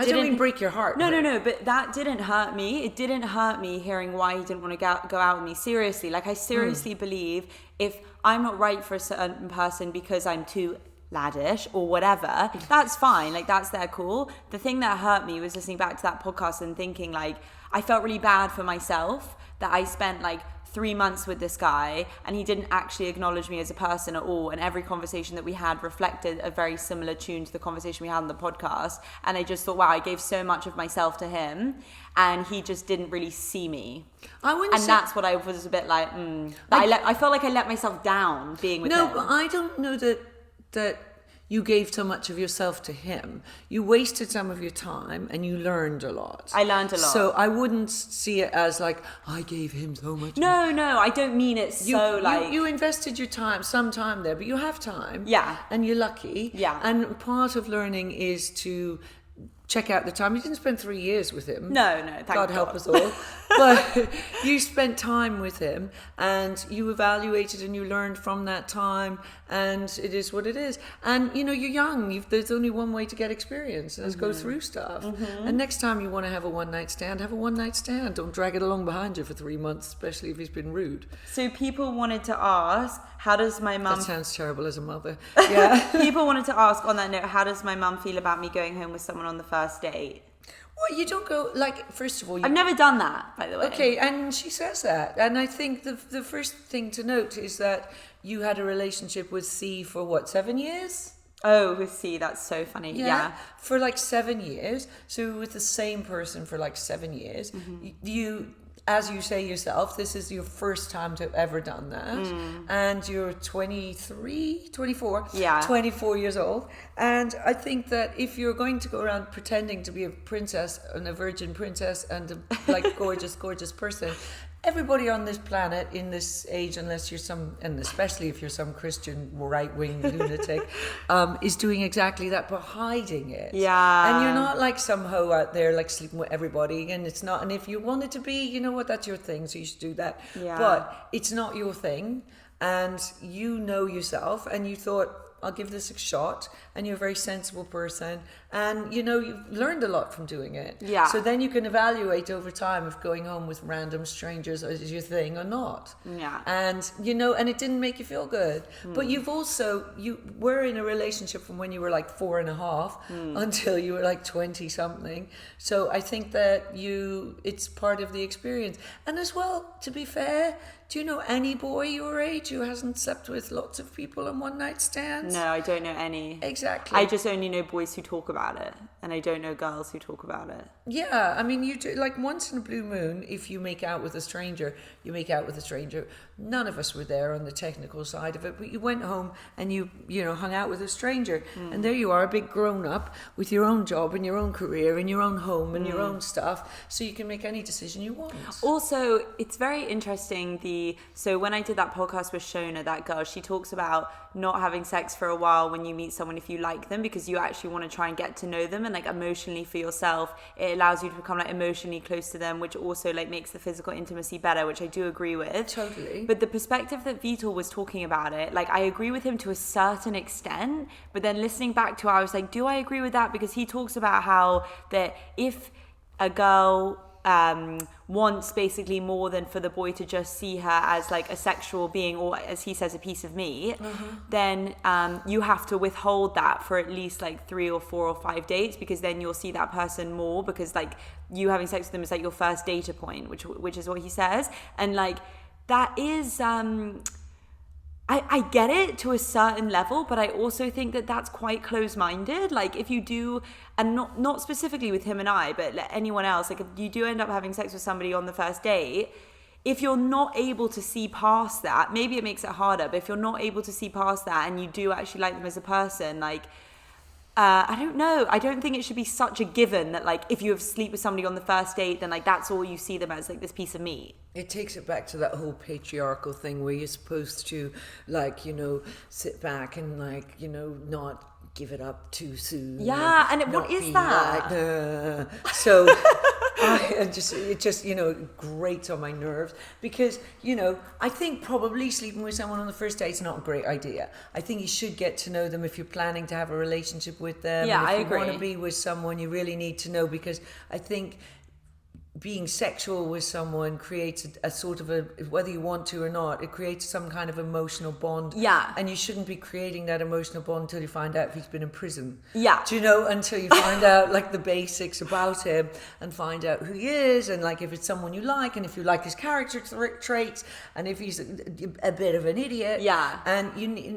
Speaker 2: don't mean break your heart.
Speaker 1: No, but that didn't hurt me. It didn't hurt me hearing why he didn't want to go out with me. Seriously, like I seriously believe if I'm not right for a certain person because I'm too laddish or whatever, that's fine. Like that's their call. The thing that hurt me was listening back to that podcast and thinking like I felt really bad for myself that I spent like 3 months with this guy and he didn't actually acknowledge me as a person at all, and every conversation that we had reflected a very similar tune to the conversation we had on the podcast, and I just thought, wow, I gave so much of myself to him and he just didn't really see me. That's what I was a bit like, I felt like I let myself down being with him.
Speaker 2: No, but I don't know that you gave so much of yourself to him. You wasted some of your time and you learned a lot.
Speaker 1: I learned a lot.
Speaker 2: So I wouldn't see it as like, I gave him so much.
Speaker 1: No, I don't mean it
Speaker 2: You invested your time, some time there, but you have time.
Speaker 1: Yeah.
Speaker 2: And you're lucky.
Speaker 1: Yeah.
Speaker 2: And part of learning is to check out the time. You didn't spend 3 years with him.
Speaker 1: No, thank God.
Speaker 2: God help us all. But you spent time with him and you evaluated and you learned from that time, and it is what it is. And you know, you're young. There's only one way to get experience, and go through stuff. And next time you want to have a one-night stand, have a one-night stand. Don't drag it along behind you for 3 months, especially if he's been rude.
Speaker 1: So people wanted to ask, how does my mum...
Speaker 2: That sounds terrible as a mother. Yeah.
Speaker 1: People wanted to ask on that note, how does my mum feel about me going home with someone on the first date?
Speaker 2: Well, you don't go, like, first of all...
Speaker 1: I've never done that, by the way.
Speaker 2: Okay, and she says that. And I think the first thing to note is that you had a relationship with C for, what, 7 years?
Speaker 1: Oh, with C, that's so funny. Yeah.
Speaker 2: For like 7 years. So with the same person for like 7 years. You... As you say yourself, this is your first time to have ever done that. And you're 23, 24, 24 years old. And I think that if you're going to go around pretending to be a princess and a virgin princess and a like gorgeous, gorgeous person, everybody on this planet in this age, unless you're and especially if you're some Christian right-wing lunatic, is doing exactly that, but hiding it.
Speaker 1: Yeah.
Speaker 2: And you're not like some hoe out there like sleeping with everybody, and it's not. And if you wanted to be, you know what, that's your thing, so you should do that.
Speaker 1: Yeah.
Speaker 2: But it's not your thing, and you know yourself, and you thought, I'll give this a shot, and you're a very sensible person, and you know you've learned a lot from doing it.
Speaker 1: Yeah.
Speaker 2: So then you can evaluate over time if going home with random strangers is your thing or not.
Speaker 1: Yeah.
Speaker 2: And you know, and it didn't make you feel good. But you were in a relationship from when you were like 4.5 until you were like 20 something. So I think that it's part of the experience. And as well, to be fair, do you know any boy your age who hasn't slept with lots of people on one night stands?
Speaker 1: No, I don't know any.
Speaker 2: Exactly.
Speaker 1: I just only know boys who talk about it, and I don't know girls who talk about it.
Speaker 2: Yeah, I mean, you do, like once in a blue moon, if you make out with a stranger, you make out with a stranger. None of us were there on the technical side of it, but you went home and you hung out with a stranger, and there you are, a big grown up with your own job and your own career and your own home and your own stuff, so you can make any decision you want.
Speaker 1: Also, it's very interesting the basically, so when I did that podcast with Shona, that girl, she talks about not having sex for a while when you meet someone if you like them, because you actually want to try and get to know them, and like emotionally for yourself, it allows you to become like emotionally close to them, which also like makes the physical intimacy better, which I do agree with.
Speaker 2: Totally.
Speaker 1: But the perspective that Vitor was talking about it, like I agree with him to a certain extent, but then listening back to it, I was like, do I agree with that? Because he talks about how that if a girl wants basically more than for the boy to just see her as like a sexual being, or as he says, a piece of meat, then you have to withhold that for at least like 3 or 4 or 5 dates, because then you'll see that person more, because like you having sex with them is like your first data point, which is what he says. And like that is I get it to a certain level, but I also think that that's quite close-minded. Like if you do, and not specifically with him and I, but anyone else, like if you do end up having sex with somebody on the first date, if you're not able to see past that, maybe it makes it harder, but if you're not able to see past that and you do actually like them as a person, like I don't know. I don't think it should be such a given that like if you have sleep with somebody on the first date, then like that's all you see them as, like this piece of meat.
Speaker 2: It takes it back to that whole patriarchal thing where you're supposed to like, you know, sit back and like, you know, not give it up too soon.
Speaker 1: Yeah, and what is that?
Speaker 2: Like, so it just, you know, grates on my nerves because, you know, I think probably sleeping with someone on the first date is not a great idea. I think you should get to know them if you're planning to have a relationship with them.
Speaker 1: Yeah,
Speaker 2: and
Speaker 1: I
Speaker 2: if you
Speaker 1: agree.
Speaker 2: want to be with someone, you really need to know, because I think being sexual with someone creates a sort of a, whether you want to or not, it creates some kind of emotional bond.
Speaker 1: Yeah.
Speaker 2: And you shouldn't be creating that emotional bond until you find out if he's been in prison.
Speaker 1: Yeah.
Speaker 2: Do you know? Until you find out like the basics about him and find out who he is, and like if it's someone you like, and if you like his character traits, and if he's a bit of an idiot.
Speaker 1: Yeah.
Speaker 2: And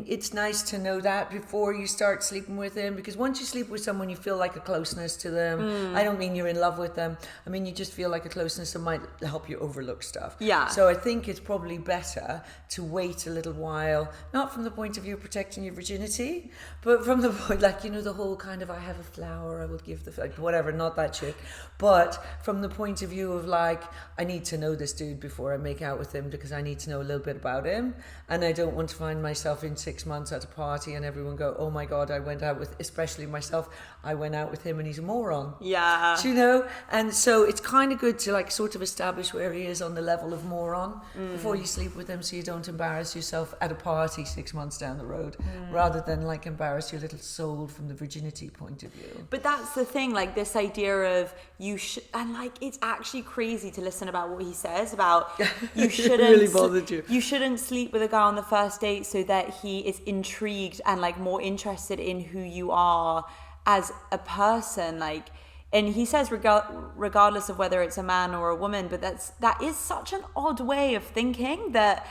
Speaker 2: it's nice to know that before you start sleeping with him, because once you sleep with someone, you feel like a closeness to them. I don't mean you're in love with them. I mean, you just feel like a closeness that might help you overlook stuff.
Speaker 1: Yeah.
Speaker 2: So I think it's probably better to wait a little while, not from the point of view of protecting your virginity, but from the point, like, you know, the whole kind of, I have a flower, I will give the, like, whatever, not that shit. But from the point of view of like, I need to know this dude before I make out with him, because I need to know a little bit about him. And I don't want to find myself in 6 months at a party and everyone go, oh my God, I went out with, especially myself, I went out with him and he's a moron.
Speaker 1: Yeah.
Speaker 2: Do you know? And so it's kind of good to like sort of establish where he is on the level of moron before you sleep with him, so you don't embarrass yourself at a party 6 months down the road, rather than like embarrass your little soul from the virginity point of view.
Speaker 1: But that's the thing, like this idea of you should, and like it's actually crazy to listen about what he says about you shouldn't
Speaker 2: really bothered you
Speaker 1: shouldn't sleep with a guy on the first date so that he is intrigued and like more interested in who you are as a person, like. And he says regardless of whether it's a man or a woman, but that is such an odd way of thinking, that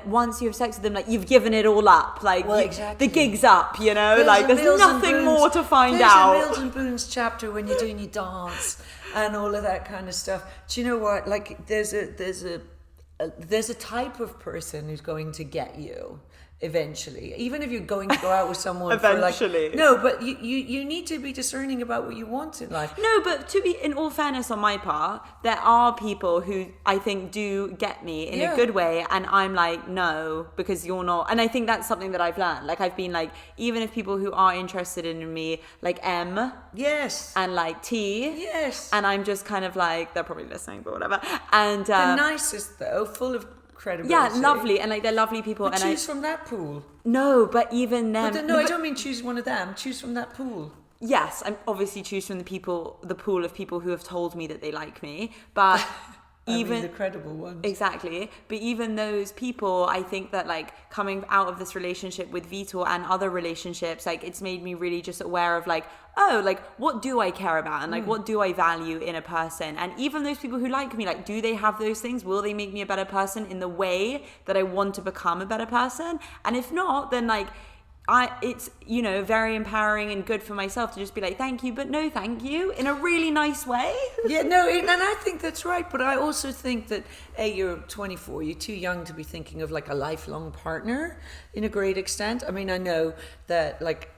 Speaker 1: once you have sex with them, like you've given it all up, like
Speaker 2: well, exactly.
Speaker 1: the gig's up, you know, there's nothing more to find out.
Speaker 2: There's a Mills and Boons chapter when you're doing your dance and all of that kind of stuff. Do you know what? Like there's a type of person who's going to get you eventually, even if you're going to go out with someone
Speaker 1: eventually.
Speaker 2: But you need to be discerning about what you want in life.
Speaker 1: No, but to be, in all fairness on my part, there are people who I think do get me in a good way, and I'm like, no, because you're not. And I think that's something that I've learned. Like I've been like, even if people who are interested in me, like M,
Speaker 2: yes,
Speaker 1: and like T,
Speaker 2: yes,
Speaker 1: and I'm just kind of like, they're probably listening, but whatever. And
Speaker 2: the nicest though, full of credibility.
Speaker 1: Yeah, lovely, and like they're lovely people.
Speaker 2: But
Speaker 1: and
Speaker 2: choose from that pool.
Speaker 1: No, but even them.
Speaker 2: I don't mean choose one of them. Choose from that pool.
Speaker 1: Yes, I'm obviously choose from the pool of people who have told me that they like me, but. Even
Speaker 2: the credible ones.
Speaker 1: Exactly. But even those people, I think that like coming out of this relationship with Vitor and other relationships, like it's made me really just aware of like, oh, like what do I care about, and like what do I value in a person? And even those people who like me, like do they have those things? Will they make me a better person in the way that I want to become a better person? And if not, then like it's, you know, very empowering and good for myself to just be like, thank you, but no thank you, in a really nice way.
Speaker 2: Yeah, no, and I think that's right. But I also think that, you're 24, you're too young to be thinking of like a lifelong partner in a great extent. I mean, I know that like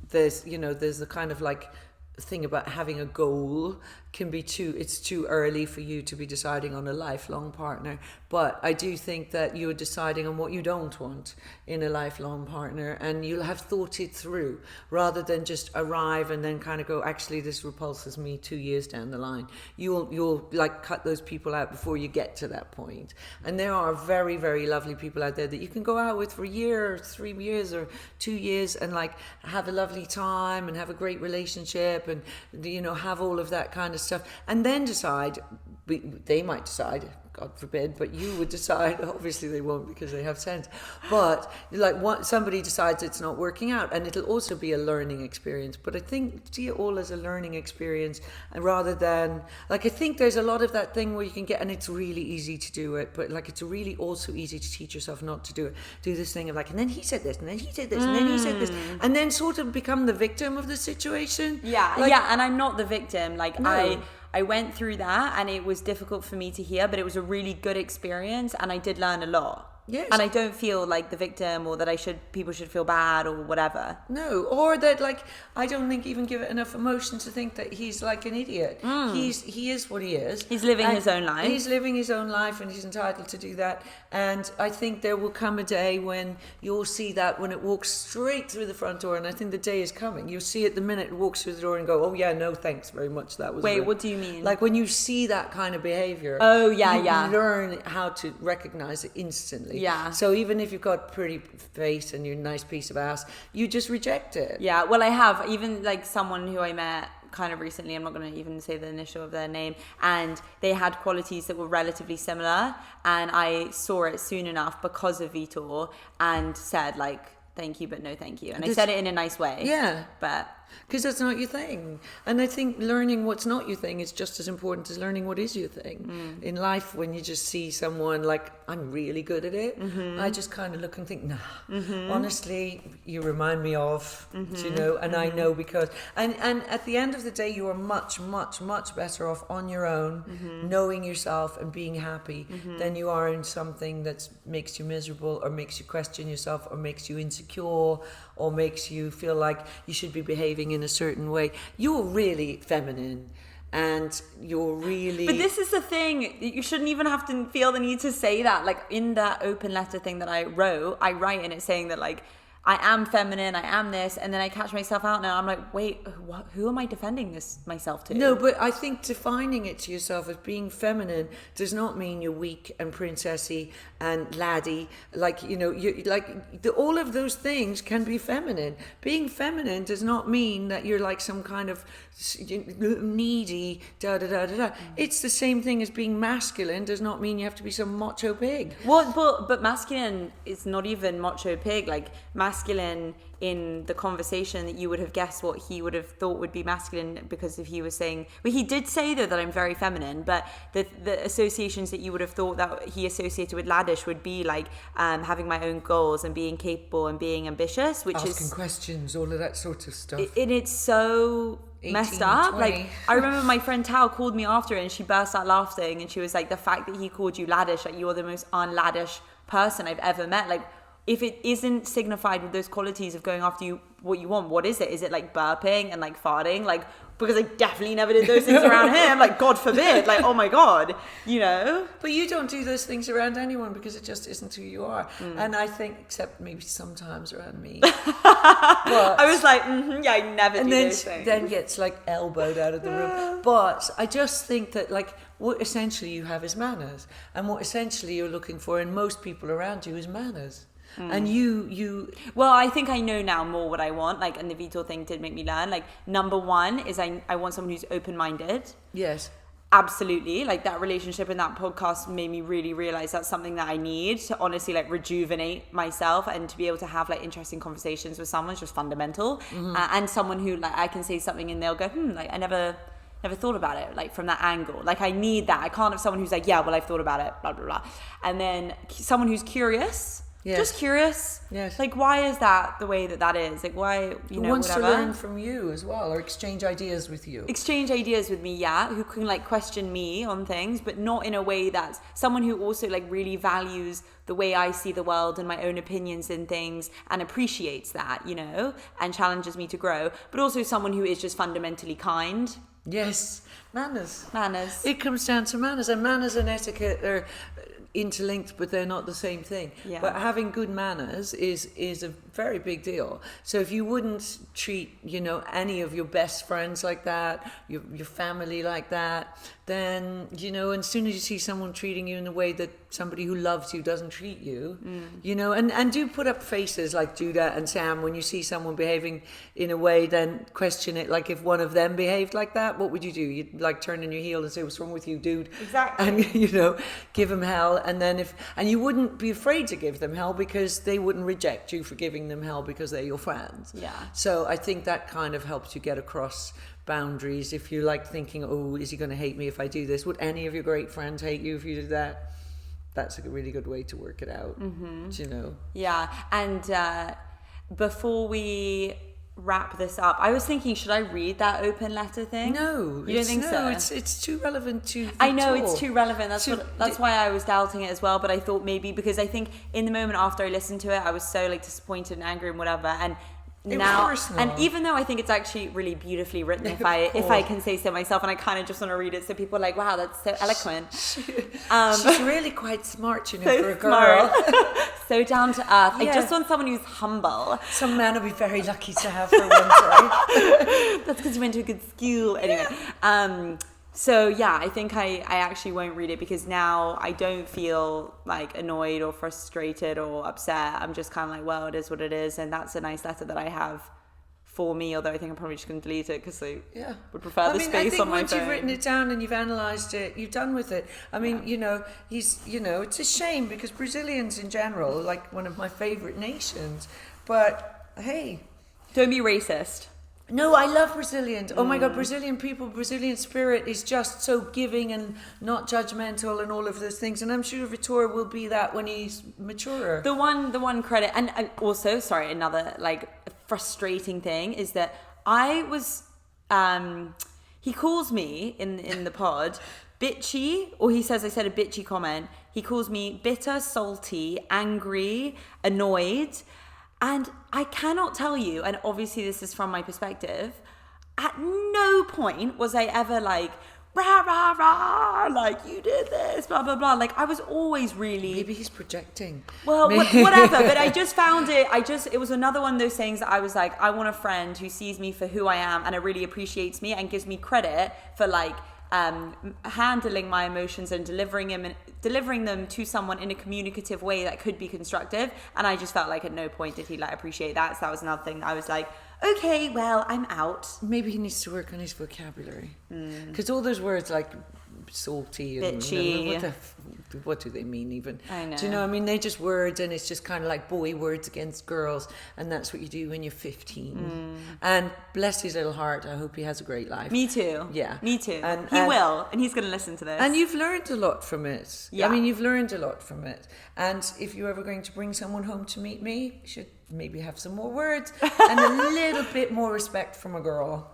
Speaker 2: there's the kind of like thing about having a goal it's too early for you to be deciding on a lifelong partner. But I do think that you're deciding on what you don't want in a lifelong partner, and you'll have thought it through rather than just arrive and then kind of go, actually this repulses me 2 years down the line. You'll like cut those people out before you get to that point. And there are very, very lovely people out there that you can go out with for a year or 3 years or 2 years and like have a lovely time and have a great relationship and, you know, have all of that kind of stuff, and then decide, they might decide, God forbid, but you would decide, obviously they won't because they have sense, but like somebody decides it's not working out, and it'll also be a learning experience. But I think see it all as a learning experience, and rather than, like, I think there's a lot of that thing where you can get, and it's really easy to do it, but like it's really also easy to teach yourself not to do it. Do this thing of like, and then he said this, and then he did this, and then he said this, and then sort of become the victim of the situation.
Speaker 1: And I'm not the victim. Like,
Speaker 2: no.
Speaker 1: I went through that, and it was difficult for me to hear, but it was a really good experience, and I did learn a lot.
Speaker 2: Yes.
Speaker 1: And I don't feel like the victim, or that people should feel bad or whatever.
Speaker 2: No, or that, like, I don't think even give it enough emotion to think that he's like an idiot. He is what he is.
Speaker 1: He's living his own life.
Speaker 2: He's living his own life, and he's entitled to do that. And I think there will come a day when you'll see that when it walks straight through the front door, and I think the day is coming. You'll see it the minute it walks through the door and go, oh yeah, no thanks very much. That was
Speaker 1: Wait, what do you mean?
Speaker 2: Like when you see that kind of behavior.
Speaker 1: Oh yeah,
Speaker 2: you learn how to recognize it instantly.
Speaker 1: Yeah.
Speaker 2: So even if you've got pretty face and you're a nice piece of ass, you just reject it.
Speaker 1: Yeah, well, I have. Even like someone who I met kind of recently, I'm not going to even say the initial of their name, and they had qualities that were relatively similar, and I saw it soon enough because of Vitor and said like, thank you, but no thank you. And I said it in a nice way.
Speaker 2: Yeah.
Speaker 1: But
Speaker 2: because that's not your thing. And I think learning what's not your thing is just as important as learning what is your thing. In life, when you just see someone like, I'm really good at it, I just kind of look and think, nah, honestly, you remind me of, you know, and I know because, and at the end of the day, you are much, much, much better off on your own, knowing yourself and being happy than you are in something that makes you miserable or makes you question yourself or makes you insecure or makes you feel like you should be behaving in a certain way. You're really feminine and you're really...
Speaker 1: But this is the thing, you shouldn't even have to feel the need to say that. Like in that open letter thing that I write in it saying that like, I am feminine, I am this, and then I catch myself out now. I'm like, wait, who am I defending myself to?
Speaker 2: No, but I think defining it to yourself as being feminine does not mean you're weak and princessy and laddie. Like, you know, all of those things can be feminine. Being feminine does not mean that you're like some kind of needy da-da-da-da-da. It's the same thing as being masculine does not mean you have to be some macho pig.
Speaker 1: Well, but masculine is not even macho pig. Like masculine in the conversation that you would have guessed what he would have thought would be masculine, because if he was saying, well, he did say though that I'm very feminine, but the associations that you would have thought that he associated with laddish would be like having my own goals and being capable and being ambitious, which
Speaker 2: asking questions, all of that sort of stuff.
Speaker 1: And it's so
Speaker 2: 18,
Speaker 1: messed up.
Speaker 2: 20.
Speaker 1: Like I remember my friend Tao called me after and she burst out laughing and she was like, the fact that he called you laddish, like you're the most unladdish person I've ever met. Like if it isn't signified with those qualities of going after you what you want, what is it? Is it like burping and like farting? Like, because I definitely never did those things around him. Like, God forbid. Like, oh my God, you know?
Speaker 2: But you don't do those things around anyone because it just isn't who you are. And I think, except maybe sometimes around me. But,
Speaker 1: I was like, yeah, I never do those things.
Speaker 2: Then gets like elbowed out of the room. But I just think that like what essentially you have is manners. And what essentially you're looking for in most people around you is manners. And you
Speaker 1: well, I think I know now more what I want, like, and the Vitor thing did make me learn. Like, number one is I want someone who's open-minded.
Speaker 2: Yes,
Speaker 1: absolutely. Like that relationship and that podcast made me really realize that's something that I need to honestly like rejuvenate myself, and to be able to have like interesting conversations with someone is just fundamental. And someone who like I can say something and they'll go like I never thought about it like from that angle. Like I need that. I can't have someone who's like, yeah, well, I've thought about it, blah blah blah. And then someone who's curious.
Speaker 2: Yes.
Speaker 1: Just curious.
Speaker 2: Yes.
Speaker 1: Like, why is that the way that is? Like, why,
Speaker 2: Who
Speaker 1: know,
Speaker 2: wants
Speaker 1: whatever.
Speaker 2: to learn from you as well, or exchange ideas with you.
Speaker 1: Exchange ideas with me, yeah, who can like question me on things, but not in a way that's someone who also like really values the way I see the world and my own opinions in things and appreciates that, you know, and challenges me to grow, but also someone who is just fundamentally kind.
Speaker 2: Yes, manners.
Speaker 1: Manners.
Speaker 2: It comes down to manners, and manners and etiquette are interlinked, but they're not the same thing.
Speaker 1: Yeah.
Speaker 2: But having good manners is a very big deal. So if you wouldn't treat, you know, any of your best friends like that, your family like that, then, you know, and as soon as you see someone treating you in a way that somebody who loves you doesn't treat you, you know, and do put up faces like Judah and Sam when you see someone behaving in a way, then question it. Like if one of them behaved like that, what would you do? You'd like turn in your heel and say, what's wrong with you, dude?
Speaker 1: Exactly.
Speaker 2: And, you know, give them hell. And then and you wouldn't be afraid to give them hell because they wouldn't reject you for giving them hell because they're your friends.
Speaker 1: Yeah.
Speaker 2: So I think that kind of helps you get across boundaries. If you like thinking, oh, is he going to hate me if I do this? Would any of your great friends hate you if you did that? That's a really good way to work it out. Do you know?
Speaker 1: Yeah. And before we wrap this up, I was thinking, should I read that open letter thing?
Speaker 2: No,
Speaker 1: you don't think so?
Speaker 2: It's too relevant to.
Speaker 1: I know it's too relevant.
Speaker 2: So,
Speaker 1: That's why I was doubting it as well. But I thought maybe because I think in the moment after I listened to it, I was so like disappointed and angry and whatever. And now, and even though I think it's actually really beautifully written, if I can say so myself, and I kind of just want to read it so people are like, wow, that's so eloquent.
Speaker 2: She's really quite smart, you know,
Speaker 1: So
Speaker 2: for a girl.
Speaker 1: So down to earth.
Speaker 2: Yeah.
Speaker 1: I just want someone who's humble.
Speaker 2: Some man will be very lucky to have her one day.
Speaker 1: That's because you went to a good school. Anyway, so yeah, I think I actually won't read it because now I don't feel like annoyed or frustrated or upset. I'm just kind of like, well, it is what it is, and that's a nice letter that I have for me. Although I think I'm probably just going to delete it because I would prefer the space on my phone.
Speaker 2: Once you've written it down and you've analysed it, you've done with it. I mean, you know, it's a shame because Brazilians in general, like one of my favourite nations, but hey,
Speaker 1: don't be racist.
Speaker 2: No, I love Brazilians. Oh my God, Brazilian people, Brazilian spirit is just so giving and not judgmental and all of those things. And I'm sure Vitor will be that when he's maturer.
Speaker 1: The one credit, and also, sorry, another like frustrating thing is that I was, he calls me in the pod bitchy, or he says I said a bitchy comment. He calls me bitter, salty, angry, annoyed. And I cannot tell you, and obviously this is from my perspective, at no point was I ever like, rah, rah, rah, like, you did this, blah, blah, blah. Like, I was always really...
Speaker 2: Maybe he's projecting.
Speaker 1: Well, whatever, but I just found it, it was another one of those things that I was like, I want a friend who sees me for who I am and really appreciates me and gives me credit for, like, handling my emotions and delivering them to someone in a communicative way that could be constructive. And I just felt like at no point did he like appreciate that. So that was another thing that I was like, okay, well, I'm out.
Speaker 2: Maybe he needs to work on his vocabulary because all those words like salty and
Speaker 1: bitchy,
Speaker 2: what do they mean even?
Speaker 1: I know.
Speaker 2: Do you know? I mean, they're just words, and it's just kind of like boy words against girls, and that's what you do when you're 15. And bless his little heart, I hope he has a great life.
Speaker 1: Me too.
Speaker 2: Yeah,
Speaker 1: me too.
Speaker 2: And
Speaker 1: he will, and he's going to listen to this.
Speaker 2: And you've learned a lot from it.
Speaker 1: Yeah.
Speaker 2: I mean, you've learned a lot from it. And if you're ever going to bring someone home to meet me, you should maybe have some more words and a little bit more respect from a girl.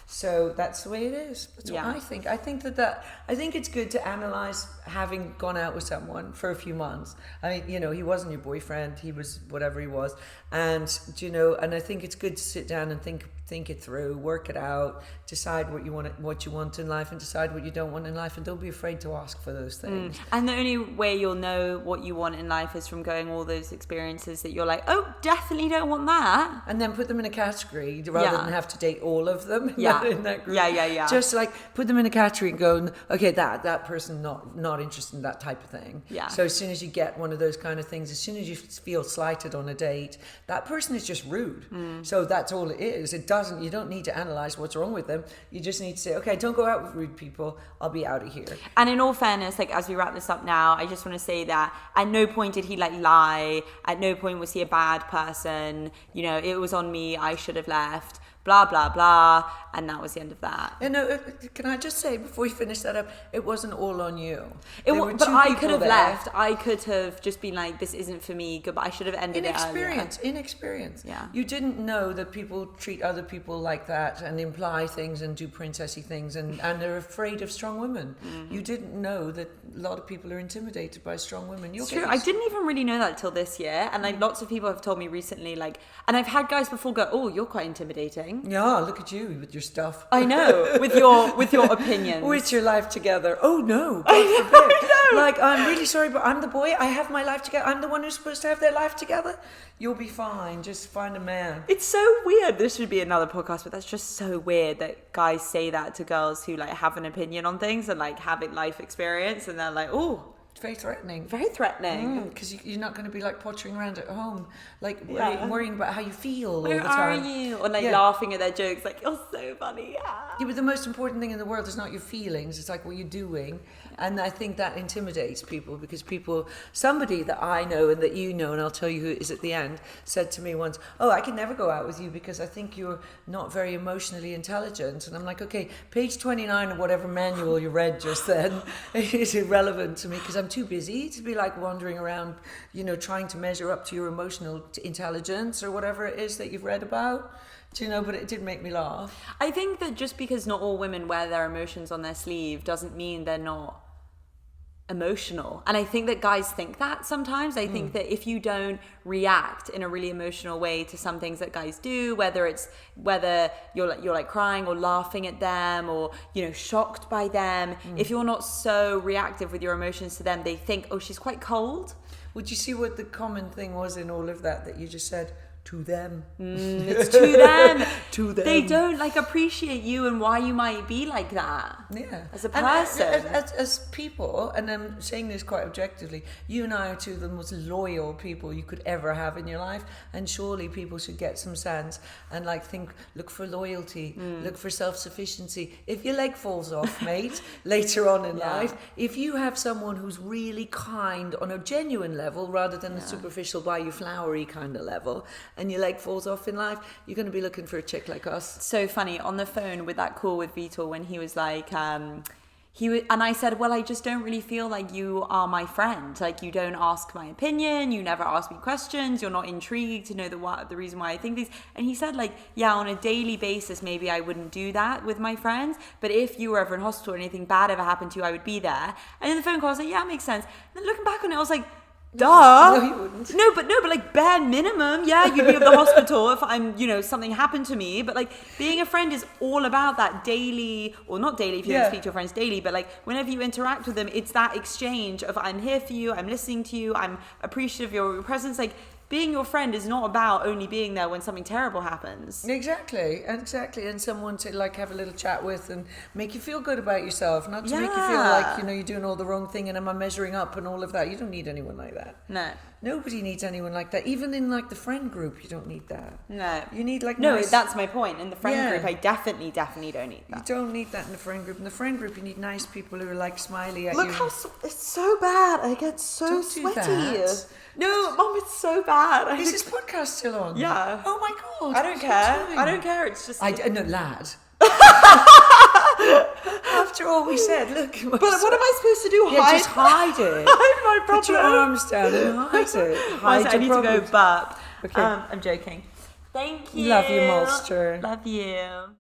Speaker 2: So that's the way it is. That's what I think. I think I think it's good to analyze having gone out with someone for a few months. I mean, you know, he wasn't your boyfriend. He was whatever he was. And, you know, and I think it's good to sit down and think it through, work it out, decide what you want in life and decide what you don't want in life, and don't be afraid to ask for those things.
Speaker 1: And the only way you'll know what you want in life is from going all those experiences that you're like, oh, definitely don't want that.
Speaker 2: And then put them in a category rather than have to date all of them in that group.
Speaker 1: Yeah.
Speaker 2: Just like put them in a category and go, okay, that person not interested in that type of thing.
Speaker 1: Yeah.
Speaker 2: So as soon as you get one of those kind of things, as soon as you feel slighted on a date, that person is just rude. So that's all it is. You don't need to analyze what's wrong with them. You just need to say, okay, don't go out with rude people. I'll be out of here.
Speaker 1: And in all fairness, like as we wrap this up now, I just want to say that at no point did he like lie. At no point was he a bad person. You know, it was on me. I should have left. blah, blah, blah. And that was the end of that.
Speaker 2: You know, can I just say, before we finish that up, it wasn't all on you.
Speaker 1: But I could have left. I could have just been like, this isn't for me. Goodbye. I should have ended it earlier.
Speaker 2: Inexperience.
Speaker 1: Yeah.
Speaker 2: You didn't know that people treat other people like that and imply things and do princessy things and they're afraid of strong women. You didn't know that a lot of people are intimidated by strong women.
Speaker 1: It's true. I didn't even really know that till this year. And like lots of people have told me recently, like, and I've had guys before go, oh, you're quite intimidating.
Speaker 2: Yeah, look at you with your stuff.
Speaker 1: I know, with your opinions.
Speaker 2: With your life together. Oh no, God forbid. I know. Like, I'm really sorry, but I'm the boy. I have my life together. I'm the one who's supposed to have their life together. You'll be fine. Just find a man.
Speaker 1: It's so weird. This should be another podcast, but that's just so weird that guys say that to girls who like have an opinion on things and like have a life experience, and they're like, oh.
Speaker 2: It's very threatening.
Speaker 1: Very threatening.
Speaker 2: Because you're not going to be like pottering around at home, like worrying about how you feel all the time.
Speaker 1: Where are you? Or like laughing at their jokes, like, you're so funny.
Speaker 2: Yeah, but the most important thing in the world is not your feelings. It's like what you're doing. And I think that intimidates people because somebody that I know and that you know, and I'll tell you who it is at the end, said to me once, oh, I can never go out with you because I think you're not very emotionally intelligent. And I'm like, okay, page 29 of whatever manual you read just then is irrelevant to me because I'm too busy to be like wandering around, you know, trying to measure up to your emotional intelligence or whatever it is that you've read about. Do you know, but it did make me laugh.
Speaker 1: I think that just because not all women wear their emotions on their sleeve doesn't mean they're not emotional. And I think that guys think that sometimes. I think that if you don't react in a really emotional way to some things that guys do, whether you're like crying or laughing at them or, you know, shocked by them, if you're not so reactive with your emotions to them, they think, oh, she's quite cold.
Speaker 2: Would you see what the common thing was in all of that you just said? To them.
Speaker 1: It's to them.
Speaker 2: To them.
Speaker 1: They don't like appreciate you and why you might be like that.
Speaker 2: Yeah.
Speaker 1: As a person.
Speaker 2: As people, and I'm saying this quite objectively, you and I are two of the most loyal people you could ever have in your life. And surely people should get some sense and like look for loyalty, look for self-sufficiency. If your leg falls off, mate, later on in life, if you have someone who's really kind on a genuine level rather than a superficial buy you flowery kind of level, and your leg falls off in life, you're going to be looking for a chick like us.
Speaker 1: So funny, on the phone with that call with Vitor when he was like, and I said, well, I just don't really feel like you are my friend. Like, you don't ask my opinion, you never ask me questions, you're not intrigued to know the reason why I think these. And he said, like, yeah, on a daily basis, maybe I wouldn't do that with my friends, but if you were ever in hospital or anything bad ever happened to you, I would be there. And in the phone call, I was like, yeah, it makes sense. And then looking back on it, I was like, duh.
Speaker 2: No, you wouldn't.
Speaker 1: No, but like bare minimum. Yeah, you'd be at the hospital if I'm, you know, something happened to me. But like being a friend is all about that daily, or not daily if you don't speak to your friends daily, but like whenever you interact with them, it's that exchange of I'm here for you, I'm listening to you, I'm appreciative of your presence. Like being your friend is not about only being there when something terrible happens.
Speaker 2: Exactly. And someone to like have a little chat with and make you feel good about yourself, not to make you feel like, you know, you're doing all the wrong thing and am I measuring up and all of that. You don't need anyone like that.
Speaker 1: No.
Speaker 2: Nobody needs anyone like that. Even in like the friend group, you don't need that.
Speaker 1: No.
Speaker 2: You need like
Speaker 1: no, that's my point. In the friend group, I definitely don't need that.
Speaker 2: You don't need that in the friend group. In the friend group, you need nice people who are like smiley at you.
Speaker 1: Look how it's so bad. I get so
Speaker 2: don't
Speaker 1: sweaty.
Speaker 2: Do that.
Speaker 1: No, Mom, it's so bad.
Speaker 2: Is this podcast still on?
Speaker 1: Yeah.
Speaker 2: Oh my God.
Speaker 1: I don't care. I don't care. It's just.
Speaker 2: No, lad. After all we said, look.
Speaker 1: But what am I supposed to do? Hide?
Speaker 2: Just hide it.
Speaker 1: Hide my problem.
Speaker 2: Put your arms down and hide it.
Speaker 1: I need to go burp. Okay. I'm joking. Thank you.
Speaker 2: Love you, Monster.
Speaker 1: Love you.